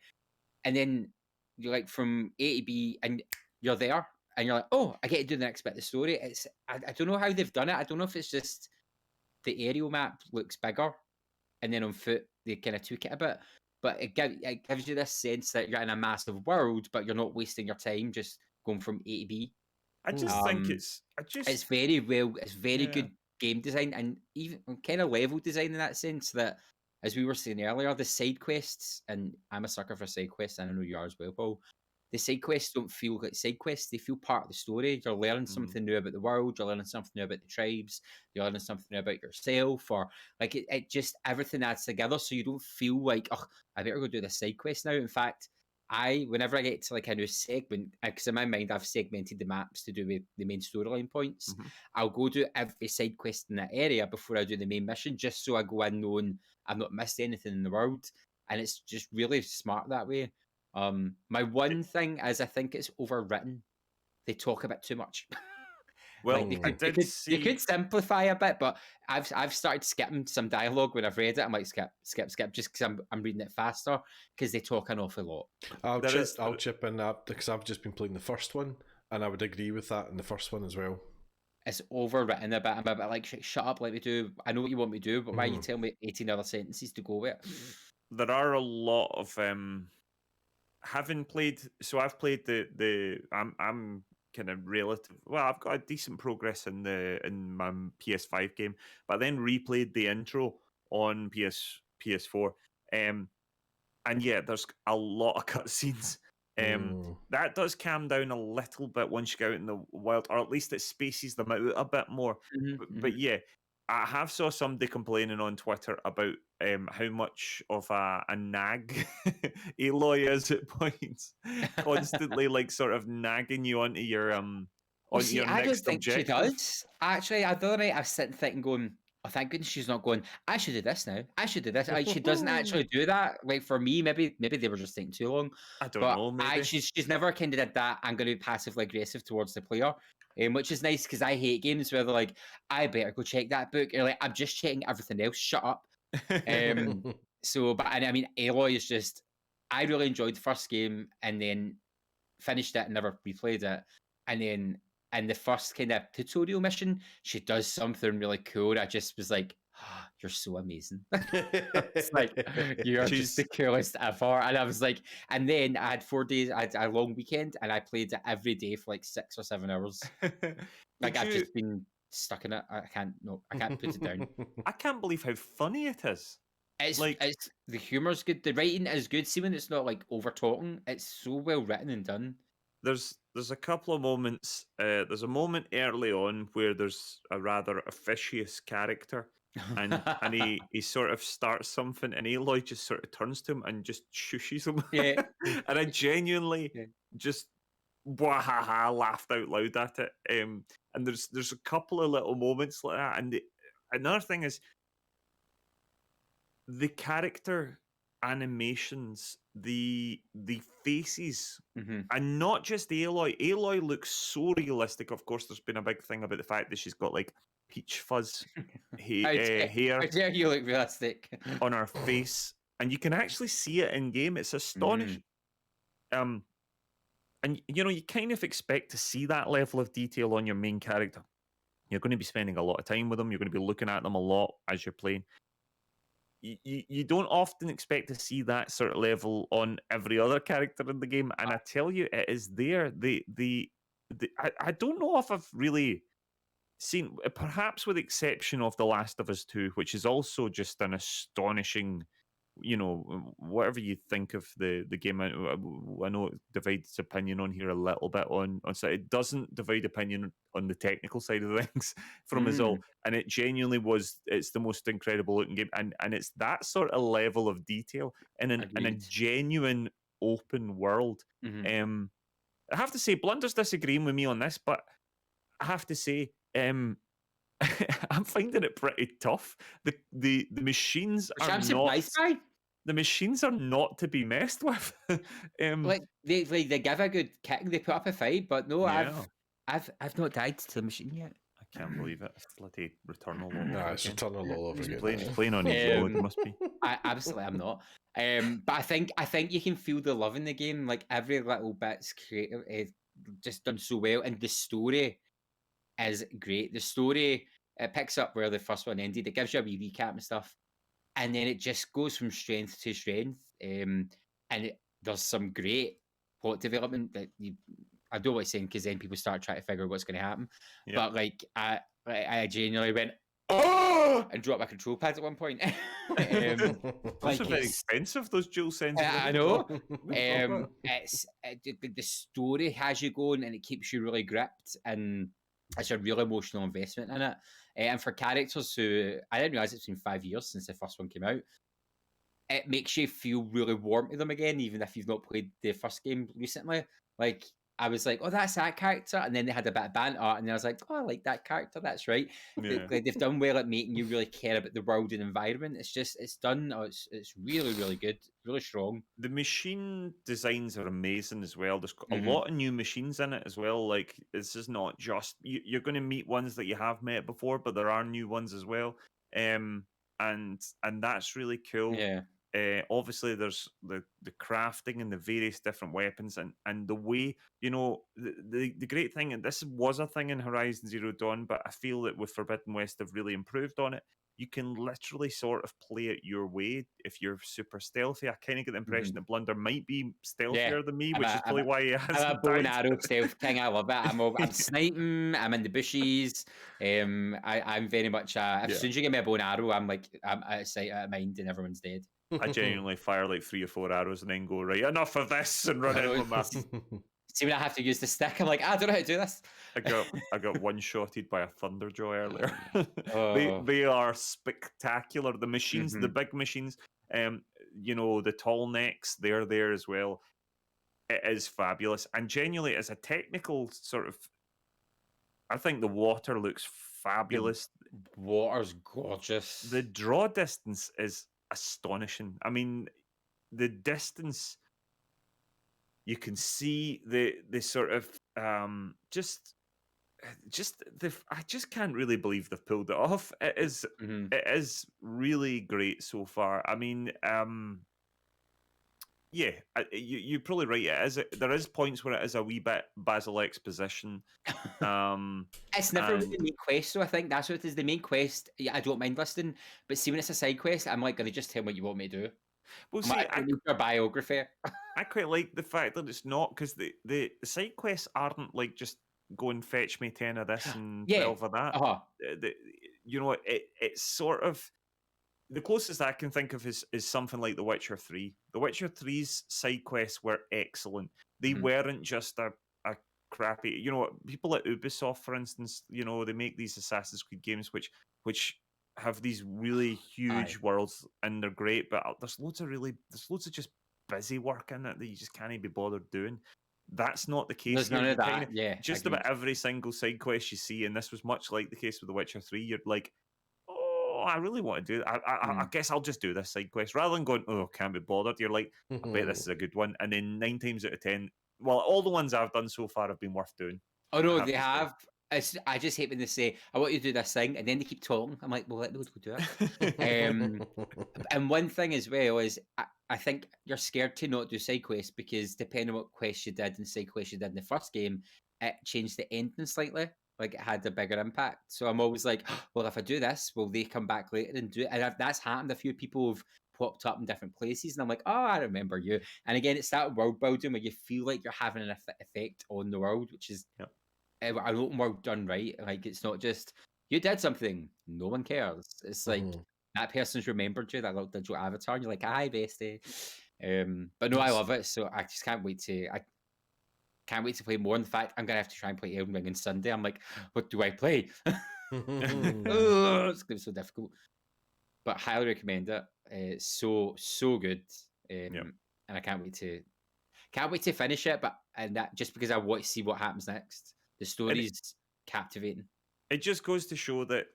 And then you're like from A to B, and you're there, and you're like, oh, I get to do the next bit of the story. I don't know how they've done it. I don't know if it's just the aerial map looks bigger, and then on foot they kind of tweak it a bit. But it gives you this sense that you're in a massive world, but you're not wasting your time just going from A to B. I just think it's very well. It's very good game design, and even kind of level design in that sense. That, as we were saying earlier, the side quests, and I'm a sucker for side quests, and I know you are as well, Paul. The side quests don't feel like side quests; they feel part of the story. You're learning something new about the world. You're learning something new about the tribes. You're learning something new about yourself, or like it just everything adds together. So you don't feel like, oh, I better go do the side quest now. In fact, whenever I get to like a new segment, because in my mind I've segmented the maps to do with the main storyline points, I'll go do every side quest in that area before I do the main mission, just so I go in knowing I've not missed anything in the world. And it's just really smart that way. My one thing is, I think it's overwritten. They talk a bit too much. Well, like they could simplify a bit, but I've started skipping some dialogue when I've read it. I'm like, skip, just because I'm reading it faster, because they talk an awful lot. I'll chip in that because I've just been playing the first one, And I would agree with that in the first one as well. It's overwritten a bit. I'm a bit like, shut up, let me do. I know what you want me to do, but why you tell me 18 other sentences to go with? There are a lot of having played. So I've played I'm kind of relative. Well, I've got a decent progress in my PS5 game, but I then replayed the intro on PS4. And yeah, there's a lot of cutscenes. That does calm down a little bit once you go out in the wild, or at least it spaces them out a bit more. But yeah, I have saw somebody complaining on Twitter about how much of a nag Aloy is at points, constantly like sort of nagging you onto your Well, see, your I don't next think she objective. does. Actually, the other night I was sitting thinking, going, "Oh, thank goodness she's not going. I should do this now. I should do this." Like, she doesn't actually do that. Like for me, maybe they were just taking too long. I don't But know, maybe. she's never kind of did that. I'm going to be passively aggressive towards the player, which is nice because I hate games where they're like, "I better go check that book." You're like, "I'm just checking everything else. Shut up." So, but I mean, Aloy is just. I really enjoyed the first game and then finished it and never replayed it, and then in the first kind of tutorial mission, she does something really cool. I just was like, oh, "You're so amazing!" It's like you're just the coolest ever. And I was like, and then I had 4 days. I had a long weekend, and I played it every day for like 6 or 7 hours. Like I've just been stuck in it. I can't put it down. I can't believe how funny it is. It's Like the humor's good. The writing is good. See when it's not like over talking. It's so well written and done. there's a couple of moments. There's a moment early on where there's a rather officious character, and he sort of starts something, and Aloy just sort of turns to him and just shushes him. Yeah. And I genuinely just wahaha laughed out loud at it. And there's a couple of little moments like that. And another thing is the character animations, the faces, and not just Aloy. Aloy looks so realistic. Of course, there's been a big thing about the fact that she's got like peach fuzz hair How dare you look realistic on her face, and you can actually see it in game. It's astonishing. And you know, you kind of expect to see that level of detail on your main character. You're going to be spending a lot of time with them. You're going to be looking at them a lot as you're playing. You don't often expect to see that sort of level on every other character in the game, and I tell you, it is there. I don't know if I've really seen, perhaps with the exception of The Last of Us 2, which is also just an astonishing, you know, whatever you think of the game. I know it divides opinion on here a little bit on side. It doesn't divide opinion on the technical side of things from us all, and it genuinely it's the most incredible looking game, and it's that sort of level of detail in a genuine open world. I have to say, Blunder's disagreeing with me on this, but I have to say, I'm finding it pretty tough. The machines are not. The machines are not to be messed with. Like they give a good kick, they put up a fight, but no, I've not died to the machine yet. I can't believe it. It's bloody Returnal. Nah, it's Returnal all over again. He's playing on his mode, must be. I absolutely am not. But I think you can feel the love in the game. Like every little bit's creative, just done so well, and the story is great. The story, it picks up where the first one ended. It gives you a wee recap and stuff, and then it just goes from strength to strength. And there's some great plot development that I don't like saying, because then people start trying to figure out what's going to happen. Yeah. But like I genuinely went, oh, and dropped my control pad at one point. Those are very expensive, those dual senses. I know. The story has you going, and it keeps you really gripped, and it's a real emotional investment in it. And for characters who, I didn't realize it's been 5 years since the first one came out, it makes you feel really warm to them again, even if you've not played the first game recently. Like, I was like, oh, that's that character. And then they had a bit of banter, and then I was like, oh, I like that character. That's right. Yeah. They've done well at making you really care about the world and environment. It's done. It's really, really good. Really strong. The machine designs are amazing as well. There's a lot of new machines in it as well. Like, this is not just, you're going to meet ones that you have met before, but there are new ones as well. And that's really cool. Yeah. Obviously, there's the crafting and the various different weapons, and the way, the great thing, and this was a thing in Horizon Zero Dawn, but I feel that with Forbidden West have really improved on it. You can literally sort of play it your way if you're super stealthy. I kind of get the impression that Blunder might be stealthier than me, which is probably why he hasn't I'm a bow and died. arrow stealth king. I love it. I'm sniping. I'm in the bushes. I'm very much. As soon as you give me a bow and arrow, I'm out of sight, out of mind, and everyone's dead. I genuinely fire like 3 or 4 arrows and then go, right, enough of this, and run in with my. See, when I have to use the stick, I'm like, I don't know how to do this. I got one-shotted by a Thunderjaw earlier. They are spectacular. The machines, the big machines, the tall necks, they're there as well. It is fabulous. And genuinely, as a technical sort of, I think the water looks fabulous. The water's gorgeous. The draw distance is astonishing. I mean, the distance... You can see the sort of I just can't really believe they've pulled it off. It is really great so far. I mean, you're probably right. There is points where it is a wee bit Basil exposition. It's never really the main quest, so I think that's what it is. The main quest, I don't mind listening, but see when it's a side quest, I'm like, gonna just tell me what you want me to do. Well, see, I need your biography. I quite like the fact that it's not, because the side quests aren't like just go and fetch me 10 of this and 12 of that. It's sort of the closest I can think of is something like The Witcher 3. The Witcher 3's side quests were excellent. They weren't just a crappy, people at Ubisoft, for instance, they make these Assassin's Creed games which have these really huge worlds, and they're great, but there's loads of just busy work in it that you just can't be bothered doing. That's not the case. There's none of that. Just about every single side quest you see, and this was much like the case with The Witcher 3, you're like, oh, I really want to do that. I guess I'll just do this side quest. Rather than going, oh, can't be bothered, you're like, I bet this is a good one. And then 9 times out of 10, well, all the ones I've done so far have been worth doing. Oh, no, they have. I just hate when they say, I want you to do this thing, and then they keep talking. I'm like, well, let those go do it. And one thing as well is, I think you're scared to not do side quests, because depending on what quest you did and side quest you did in the first game, it changed the ending slightly. Like, it had a bigger impact. So I'm always like, well, if I do this, will they come back later and do it? And that's happened. A few people have popped up in different places, and I'm like, oh, I remember you. And again, it's that world building where you feel like you're having an effect on the world, which is... an open world done right. Like, it's not just you did something, no one cares. It's like that person's remembered you, that little digital avatar, and you're like, hi bestie. But no, I love it, so I just can't wait to play more. In fact, I'm gonna have to try and play Elden Ring on Sunday. I'm like, what do I play? It's gonna be so difficult, but highly recommend it. It's so good. And I can't wait to finish it, and that just because I want to see what happens next. The story's captivating. It just goes to show that,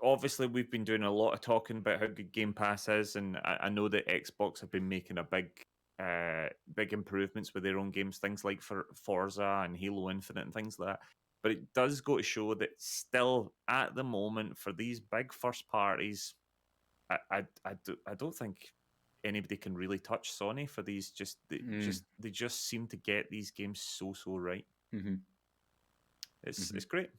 obviously we've been doing a lot of talking about how good Game Pass is, and I know that Xbox have been making a big improvements with their own games, things like for Forza and Halo Infinite and things like that. But it does go to show that still at the moment for these big first parties, I don't think anybody can really touch Sony for these. They just seem to get these games so right. It's great,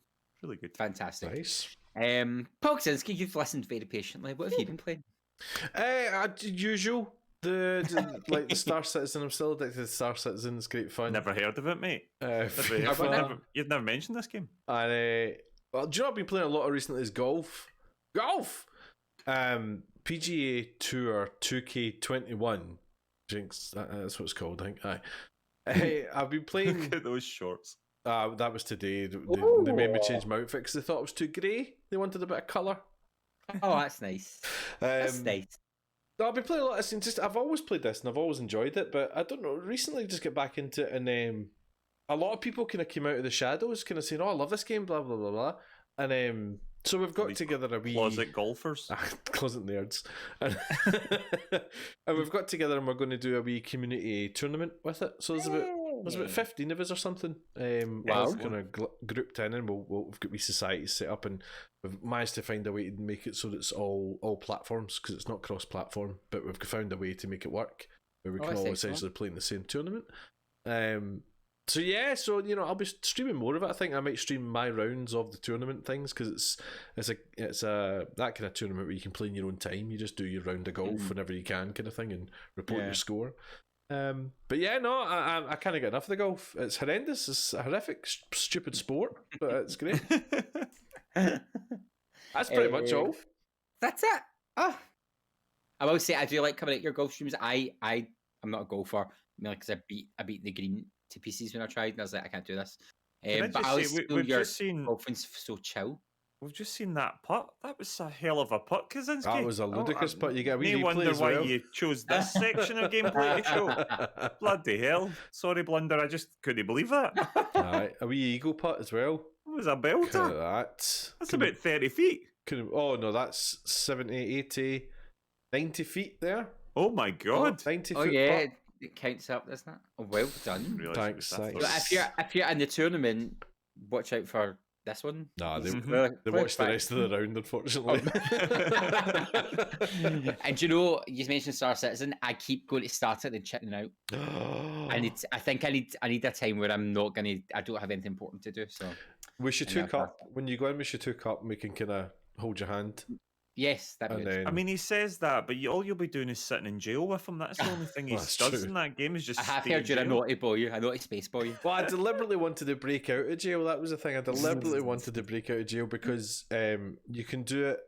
really good, fantastic, nice. Pogzinski, you've listened very patiently. What have you been playing? Usual. The like the Star Citizen. I'm still addicted to Star Citizen. It's great fun. Never heard of it, mate. You've never mentioned this game. And well, do you know what I've been playing a lot of recently is golf. PGA Tour 2K21. Jinx, that's what it's called, I think. Aye. I've been playing. Look at those shorts. That was today. They made me change my outfit because they thought it was too grey. They wanted a bit of colour. Oh, that's nice. That's nice. No, I've been playing a lot of I've always played this and I've always enjoyed it, but I don't know. Recently, just get back into it, and a lot of people kind of came out of the shadows, kind of saying, "Oh, I love this game," blah blah blah blah, and so we've got together a wee closet golfers, closet nerds, and we've got together and we're going to do a wee community tournament with it. So there's about There's about 15 of us or something. Wow. All kind of grouped in, and we've got wee societies set up, and we've managed to find a way to make it so that it's all platforms, because it's not cross-platform, but we've found a way to make it work where we can all essentially play in the same tournament. So yeah, I'll be streaming more of it. I think I might stream my rounds of the tournament things, because it's a that kind of tournament where you can play in your own time. You just do your round of golf whenever you can, kind of thing, and report your score. But yeah, no, I can't get enough of the golf. It's horrendous. It's a horrific, stupid sport, but it's great. That's pretty much all. That's it. Oh, I will say I do like coming at your golf streams. I'm not a golfer, because I beat the green to pieces when I tried, and I was like, I can't do this. But I was we've just seen golfing's so chill. We've just seen that putt. That was a hell of a putt, Kaczynski. That was a ludicrous putt. You get a wee replay wonder as why well. you chose this section of gameplay to show. Bloody hell. Sorry, Blunder. I just couldn't believe that. Aye, a wee eagle putt as well. It was a belter. That's about 30 feet. Oh, no, that's 70, 80, 90 feet there. Oh, my God. 90 Oh, foot yeah. putt. It counts up, doesn't it? Oh, well done. Thanks. So if you're in the tournament, watch out for this one. Nah, they Clearly watched the rest of the round, unfortunately. And you mentioned Star Citizen. I keep going to start it and checking out. I think I need a time where I don't have anything important to do. So we should hook up. When you go in, we should hook up and we can kind of hold your hand. Yes, that'd be good. I mean, he says that, but all you'll be doing is sitting in jail with him. That's the only thing he does in that game, is just I have heard you're a naughty boy, a naughty space boy. Well, I deliberately wanted to break out of jail. That was the thing. I deliberately wanted to break out of jail because you can do it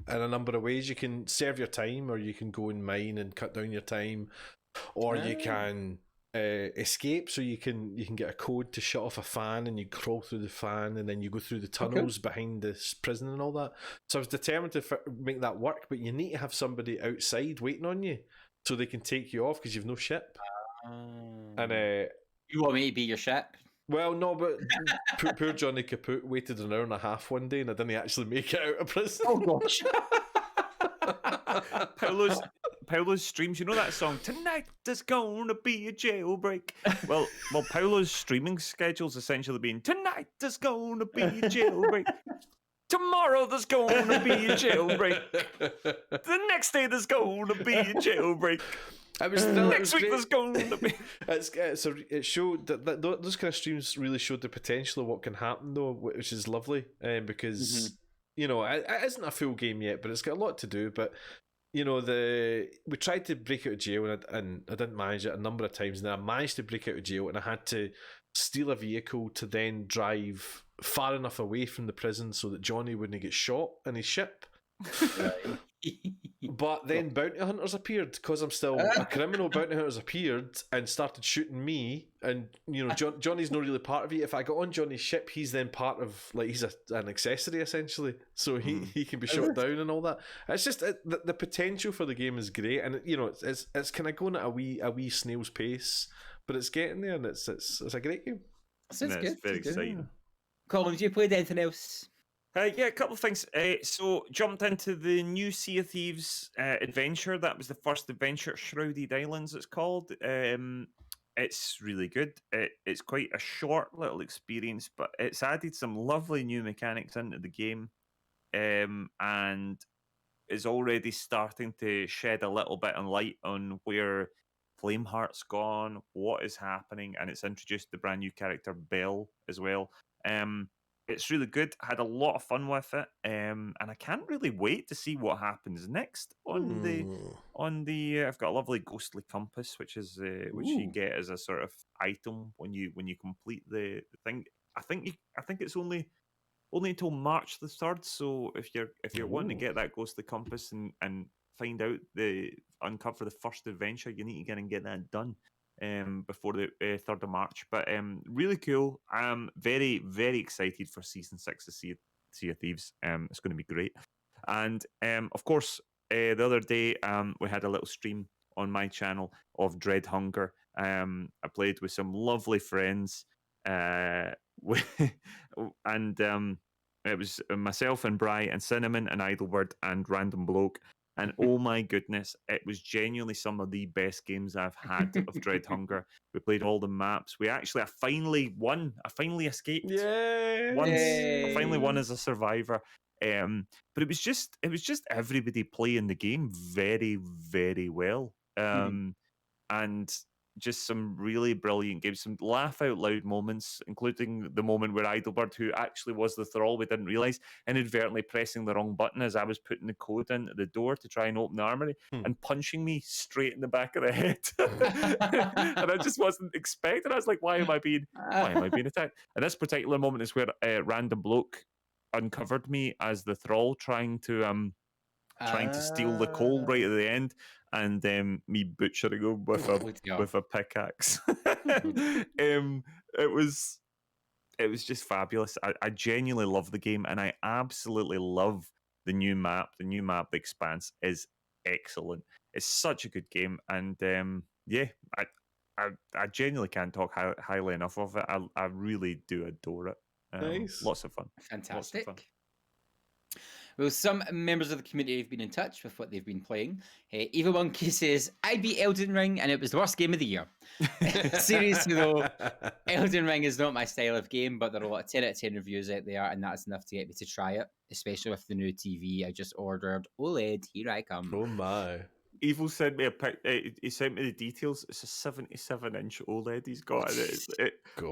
in a number of ways. You can serve your time, or you can go and mine and cut down your time, or you can escape. So you can get a code to shut off a fan, and you crawl through the fan, and then you go through the tunnels behind this prison and all that. So I was determined to make that work, but you need to have somebody outside waiting on you so they can take you off because you've no ship. And you want me to be your ship? Well, no, but poor Johnny Caput waited an hour and a half one day, and I didn't actually make it out of prison. Oh gosh. Paolo's streams, you know that song, "Tonight there's gonna be a jailbreak." Well, Paolo's streaming schedule's essentially been, "Tonight there's gonna be a jailbreak. Tomorrow there's gonna be a jailbreak. The next day there's gonna be a jailbreak. Next week there's gonna be." It showed that those kind of streams really showed the potential of what can happen, though, which is lovely, because it isn't a full game yet, but it's got a lot to do. But we tried to break out of jail, and I didn't manage it a number of times. And then I managed to break out of jail, and I had to steal a vehicle to then drive far enough away from the prison so that Johnny wouldn't get shot in his ship. But then bounty hunters appeared, because I'm still a criminal. Bounty hunters appeared and started shooting me, and Johnny's not really part of it. If I got on Johnny's ship, he's then part of, like, he's an accessory essentially, so he can be shot down and all that. It's just the potential for the game is great, and it's kind of going at a wee snail's pace, but it's getting there, and it's a great game. Sounds good. It's very exciting. Colin, have you played anything else? Yeah, a couple of things. So jumped into the new Sea of Thieves adventure. That was the first adventure, Shrouded Islands it's called. It's really good. It's quite a short little experience, but it's added some lovely new mechanics into the game, and is already starting to shed a little bit of light on where Flameheart's gone, what is happening, and it's introduced the brand new character Belle as well. It's really good. I had a lot of fun with it, and I can't really wait to see what happens next on the. I've got a lovely ghostly compass, which you get as a sort of item when you complete the thing. I think it's only until March the 3rd. So if you're wanting to get that ghostly compass and find out uncover the first adventure, you need to get that done before the 3rd of March. But really cool. I'm very, very excited for Season 6 of Sea of Thieves. It's going to be great. And of course, the other day we had a little stream on my channel of Dread Hunger. I played with some lovely friends. And it was myself and Bri and Cinnamon and Idlebird and Random Bloke. And oh my goodness, it was genuinely some of the best games I've had of Dread Hunger. We played all the maps. I finally won. I finally escaped once. I finally won as a survivor. But it was just everybody playing the game very, very well. And just some really brilliant games, some laugh out loud moments, including the moment where Idlebird, who actually was the thrall, we didn't realise, inadvertently pressing the wrong button as I was putting the code in at the door to try and open the armory and punching me straight in the back of the head. And I just wasn't expecting. I was like, why am I being attacked? And this particular moment is where a random bloke uncovered me as the thrall trying to steal the coal right at the end, and me butchering him with a pickaxe. It was just fabulous. I genuinely love the game, and I absolutely love the new map. The new map, The Expanse, is excellent. It's such a good game, and I genuinely can't talk highly enough of it. I really do adore it. Nice. Lots of fun. Fantastic. Lots of fun. Well, some members of the community have been in touch with what they've been playing. Evil Monkey says, I beat Elden Ring and it was the worst game of the year. Seriously though, Elden Ring is not my style of game, but there are a lot of 10 out of 10 reviews out there, and that's enough to get me to try it, especially with the new TV I just ordered. OLED, here I come. Oh my. Evil sent me a pic. He sent me the details. It's a 77-inch OLED he's got.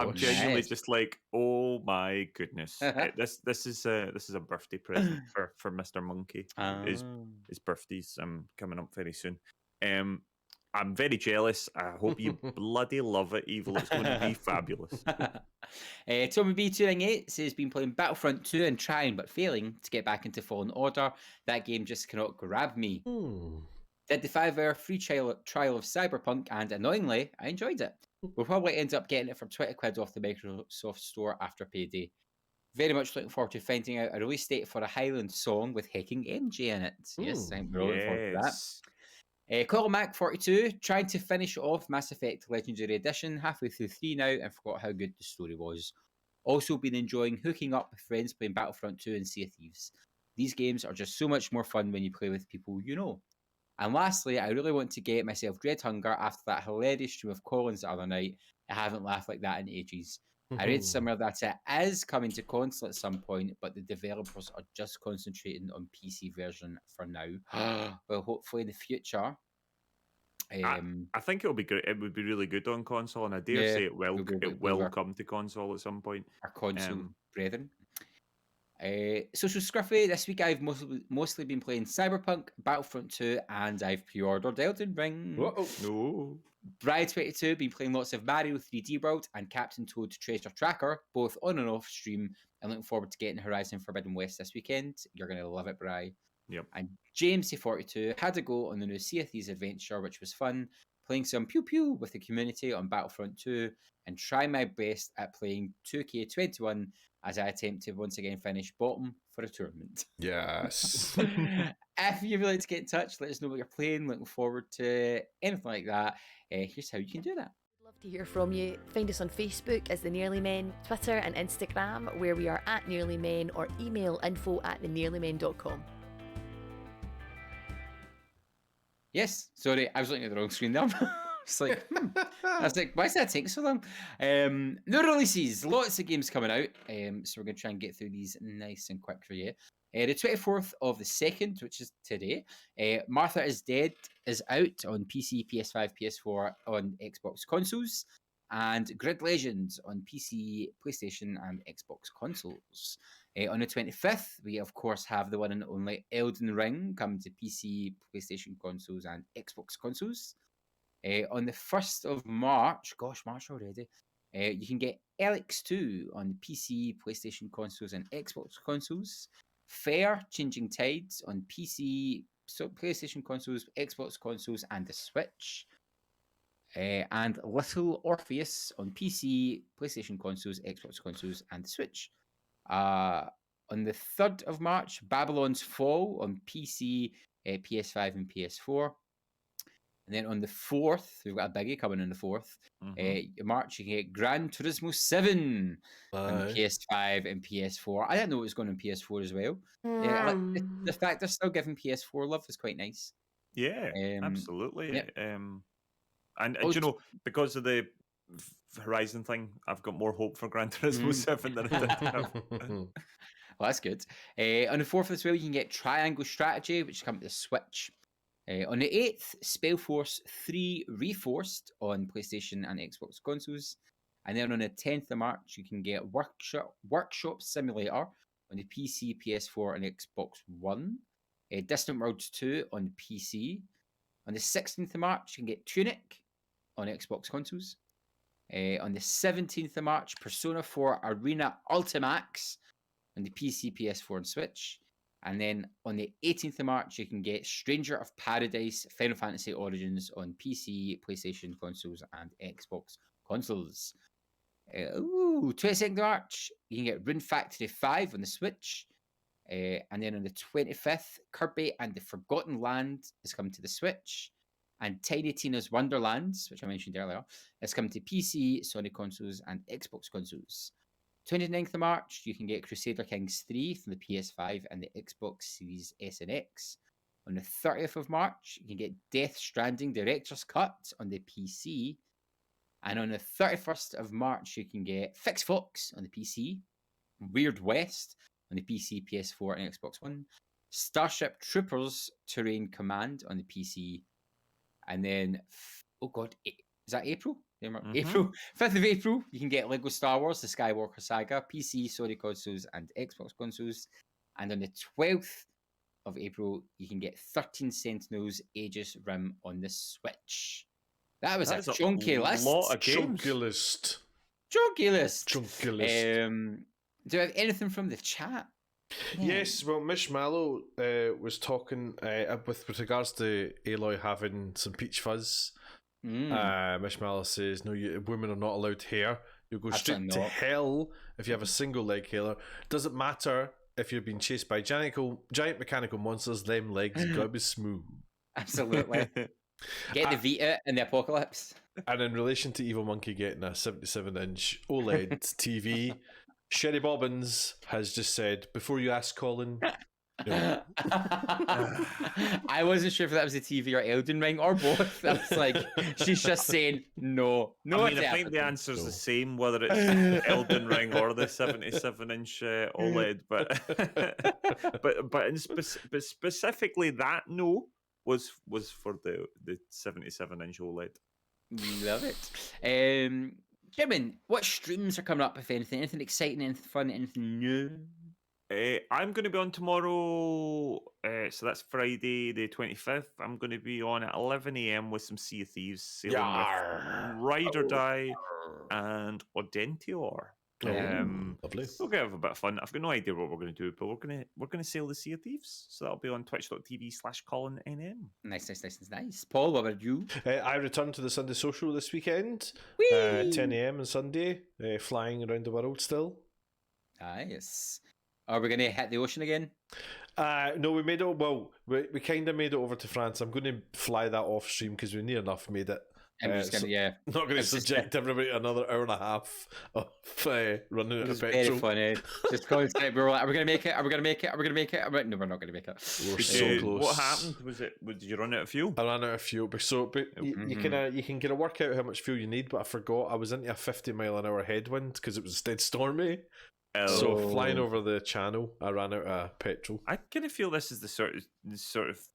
I'm genuinely just like, oh my goodness! This is a birthday present for Mr. Monkey. His birthday's coming up very soon. I'm very jealous. I hope you bloody love it, Evil. It's going to be fabulous. Tommy B298 says been playing Battlefront 2 and trying but failing to get back into Fallen Order. That game just cannot grab me. Did the 5-hour free trial of Cyberpunk, and annoyingly, I enjoyed it. We'll probably end up getting it for 20 quid off the Microsoft Store after payday. Very much looking forward to finding out a release date for a Highland song with hecking MJ in it. Yes, I'm looking forward to that. Colin Mac 42, trying to finish off Mass Effect Legendary Edition, halfway through 3 now, and forgot how good the story was. Also been enjoying hooking up with friends playing Battlefront 2 and Sea of Thieves. These games are just so much more fun when you play with people you know. And lastly, I really want to get myself Dread Hunger after that hilarious stream of Collins the other night. I haven't laughed like that in ages. I read somewhere that it is coming to console at some point, but the developers are just concentrating on PC version for now. Well, hopefully in the future. I think it'll be great. It would be really good on console, and I dare say it will come to console at some point. Our console brethren. Social Scruffy, this week I've mostly been playing Cyberpunk, Battlefront 2, and I've pre-ordered Elden Ring. No. Bride22, been playing lots of Mario 3D World and Captain Toad Treasure Tracker, both on and off stream, and looking forward to getting Horizon Forbidden West this weekend. You're going to love it, Bri. Yep. And James C42 had a go on the new Sea of Thieves adventure, which was fun, playing some pew-pew with the community on Battlefront 2, and try my best at playing 2K21 as I attempt to once again finish bottom for a tournament. Yes. If you'd like to get in touch, let us know what you're playing. Looking forward to anything like that. Here's how you can do that. We'd love to hear from you. Find us on Facebook as The Nearly Men, Twitter and Instagram, where we are at Nearly Men, or email info@thenearlymen.com. Yes, sorry, I was looking at the wrong screen there. It's like, I was like, why is that taking so long? No releases, lots of games coming out. So we're going to try and get through these nice and quick for you. The 24th of the 2nd, which is today, Martha is Dead is out on PC, PS5, PS4, on Xbox consoles, and Grid Legends on PC, PlayStation, and Xbox consoles. On the 25th, we of course have the one and only Elden Ring coming to PC, PlayStation consoles, and Xbox consoles. On the 1st of March, March already, you can get Alex 2 on PC, PlayStation consoles, and Xbox consoles. Fair Changing Tides on PC, PlayStation consoles, Xbox consoles, and the Switch. And Little Orpheus on PC, PlayStation consoles, Xbox consoles, and the Switch. On the 3rd of March, Babylon's Fall on PC, PS5, and PS4. And then on the 4th, we've got a biggie coming on the 4th. March, you can get Gran Turismo 7 on the PS5 and PS4. I didn't know it was going on PS4 as well. I like the fact they're still giving PS4 love is quite nice. Yeah, absolutely. Yep. And you know, because of the Horizon thing, I've got more hope for Gran Turismo 7 than I did have. Well, that's good. On the 4th as well, you can get Triangle Strategy, which comes to the Switch. On the 8th, Spellforce 3 Reforced on PlayStation and Xbox consoles. And then on the 10th of March, you can get Workshop Simulator on the PC, PS4, and Xbox One. Distant Worlds 2 on PC. On the 16th of March, you can get Tunic on Xbox consoles. On the 17th of March, Persona 4 Arena Ultimax on the PC, PS4, and Switch. And then on the 18th of March, you can get Stranger of Paradise Final Fantasy Origins on PC, PlayStation consoles, and Xbox consoles. 22nd of March, you can get Rune Factory 5 on the Switch. And then on the 25th, Kirby and the Forgotten Land is coming to the Switch. And Tiny Tina's Wonderlands, which I mentioned earlier, is coming to PC, Sony consoles, and Xbox consoles. 29th of March, you can get Crusader Kings 3 from the PS5 and the Xbox Series S and X. On the 30th of March, you can get Death Stranding Director's Cut on the PC. And on the 31st of March, you can get Fix Fox on the PC, Weird West on the PC, PS4, and Xbox One, Starship Troopers Terrain Command on the PC, and then, is that April? April, 5th of April, you can get Lego Star Wars, The Skywalker Saga, PC, Sony consoles, and Xbox consoles. And on the 12th of April, you can get 13 Sentinels Aegis Rim on the Switch. That was a chunky list. Lot of games. Chunky list. Chunky list. Chunky list. Do you have anything from the chat? Yes, well, Mish Mallow was talking with regards to Aloy having some peach fuzz. Mish Mallow says, no, women are not allowed hair. You'll go straight to hell if you have a single leg hair. Doesn't matter if you're being chased by giant mechanical monsters, them legs gotta be smooth. Absolutely. Get the Vita in the apocalypse. And in relation to Evil Monkey getting a 77-inch OLED TV, Sherry Bobbins has just said, before you ask Colin, no. I wasn't sure if that was a TV or Elden Ring or both. I was like, she's just saying no. I think the answer's the same, whether it's Elden Ring or the 77-inch OLED. But specifically that no was for the 77-inch OLED. Love it. Jimin, what streams are coming up, if anything? Anything exciting, anything fun, anything new? I'm going to be on tomorrow, so that's Friday the 25th. I'm going to be on at 11 a.m. with some Sea of Thieves, sailing with Ride or Die and Audentior. Lovely. We're going to have a bit of fun. I've got no idea what we're going to do, but we're going to sail the Sea of Thieves. So that'll be on twitch.tv/ColinNM. Nice. Paul, what about you? I return to the Sunday Social this weekend, 10 a.m. on Sunday, flying around the world still. Nice. Are we going to hit the ocean again? No, we made it. Well, we kind of made it over to France. I'm going to fly that off stream because we near enough made it. I'm just gonna, not going to subject everybody to another hour and a half of running out of petrol. Very funny. Just constantly, we're like, are we going to make it? Are we going to make it? Are we going to make it? No, we're not going to make it. We're so close. What happened? Did you run out of fuel? I ran out of fuel. You can get a work out how much fuel you need, but I forgot I was into a 50-mile-an-hour headwind because it was dead stormy. So flying over the channel, I ran out of petrol. I kind of feel this is the sort of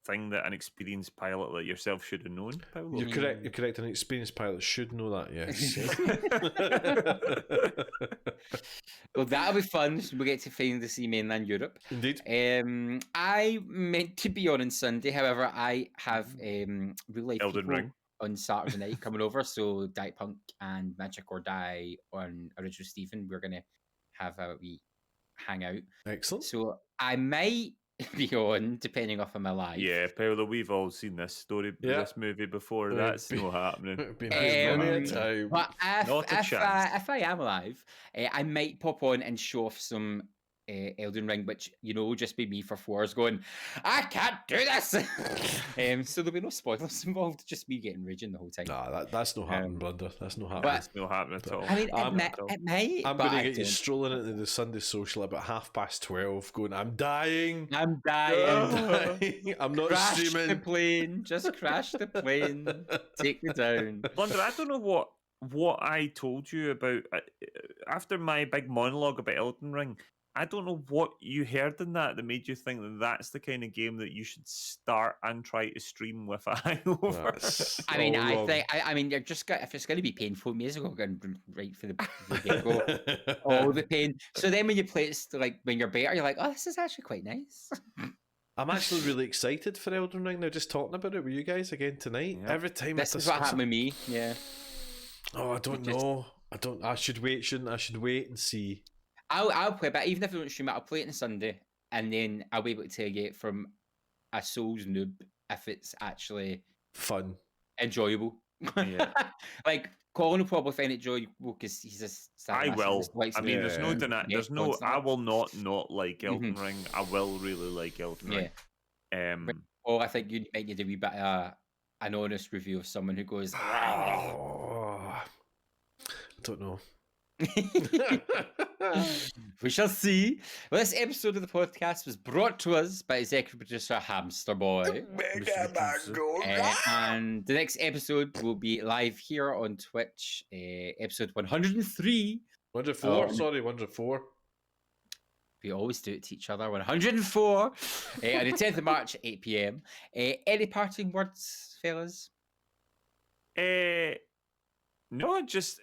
thing that an experienced pilot like yourself should have known, Paolo. You're correct. An experienced pilot should know that, yes. Well, that'll be fun. We get to finally see mainland Europe. Indeed. I meant to be on Sunday. However, I have real life Elden Ring on Saturday night coming over. So Diet Punk and Magic or Die on Original Stephen. We're going to have a wee hangout. Excellent. So I might be on, depending if I'm alive. Yeah, Paolo, we've all seen this story, this movie before. That's not happening. But if I am alive, I might pop on and show off some Elden Ring, which will just be me for 4 hours going, I can't do this. So there'll be no spoilers involved, just me getting raging the whole time. Nah, that's not happening, Blunder. That's not happening. That's not happening at all. I mean, At all. it might. I'm but going I to get you don't. strolling into the Sunday social about 12:30, going, I'm dying. I'm dying. I'm not Crash streaming. the plane. Just crash the plane. Take me down. Blunder, I don't know what I told you about after my big monologue about Elden Ring. I don't know what you heard in that made you think that that's the kind of game that you should start and try to stream with a hangover. I mean, I mean, you're just if it's going to be painful, may as well go right for the get-go. All the pain. So then when you play it, like when you're better, you're like, oh, this is actually quite nice. I'm actually really excited for Elden Ring now, just talking about it with you guys again tonight. Yeah. Every time This is what happened with me, yeah. Oh, I don't know. I should wait, shouldn't I? I should wait and see. I'll play, but even if I don't stream it, I'll play it on Sunday, and then I'll be able to tell you from a Souls noob if it's actually Fun. enjoyable. Yeah. Like Colin will probably find it enjoyable because he's a I will. I mean, there's no Yeah. denying. There's no. I will not like Elden Ring. I will really like Elden Ring. I think you might need a wee bit of an honest review of someone who goes, I don't know. we shall see. Well, this episode of the podcast was brought to us by executive producer Hamster Boy. And the next episode will be live here on Twitch, episode 103. 104, sorry, 104. We always do it to each other. 104 on the 10th of March at 8 p.m. Any parting words, fellas? No, just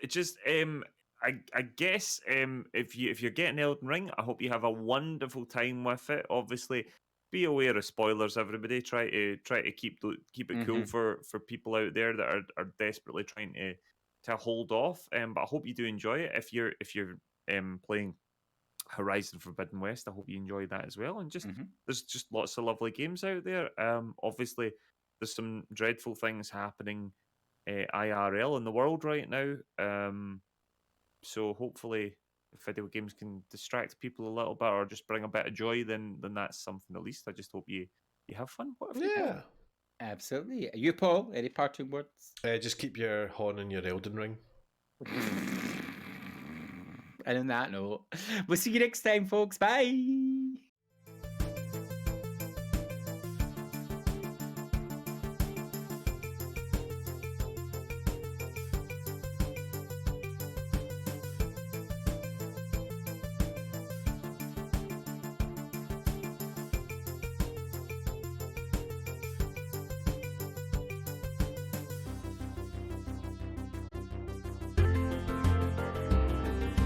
I guess if you're getting Elden Ring, I hope you have a wonderful time with it. Obviously, be aware of spoilers. Everybody, try to keep it cool for people out there that are desperately trying to hold off. But I hope you do enjoy it. If you're playing Horizon Forbidden West, I hope you enjoy that as well. And there's just lots of lovely games out there. Obviously, there's some dreadful things happening IRL in the world right now. So hopefully, if video games can distract people a little bit or just bring a bit of joy, then that's something at least. I just hope you have fun. Yeah. Absolutely. You, Paul, any parting words? Just keep your horn in your Elden Ring. And on that note, we'll see you next time, folks. Bye.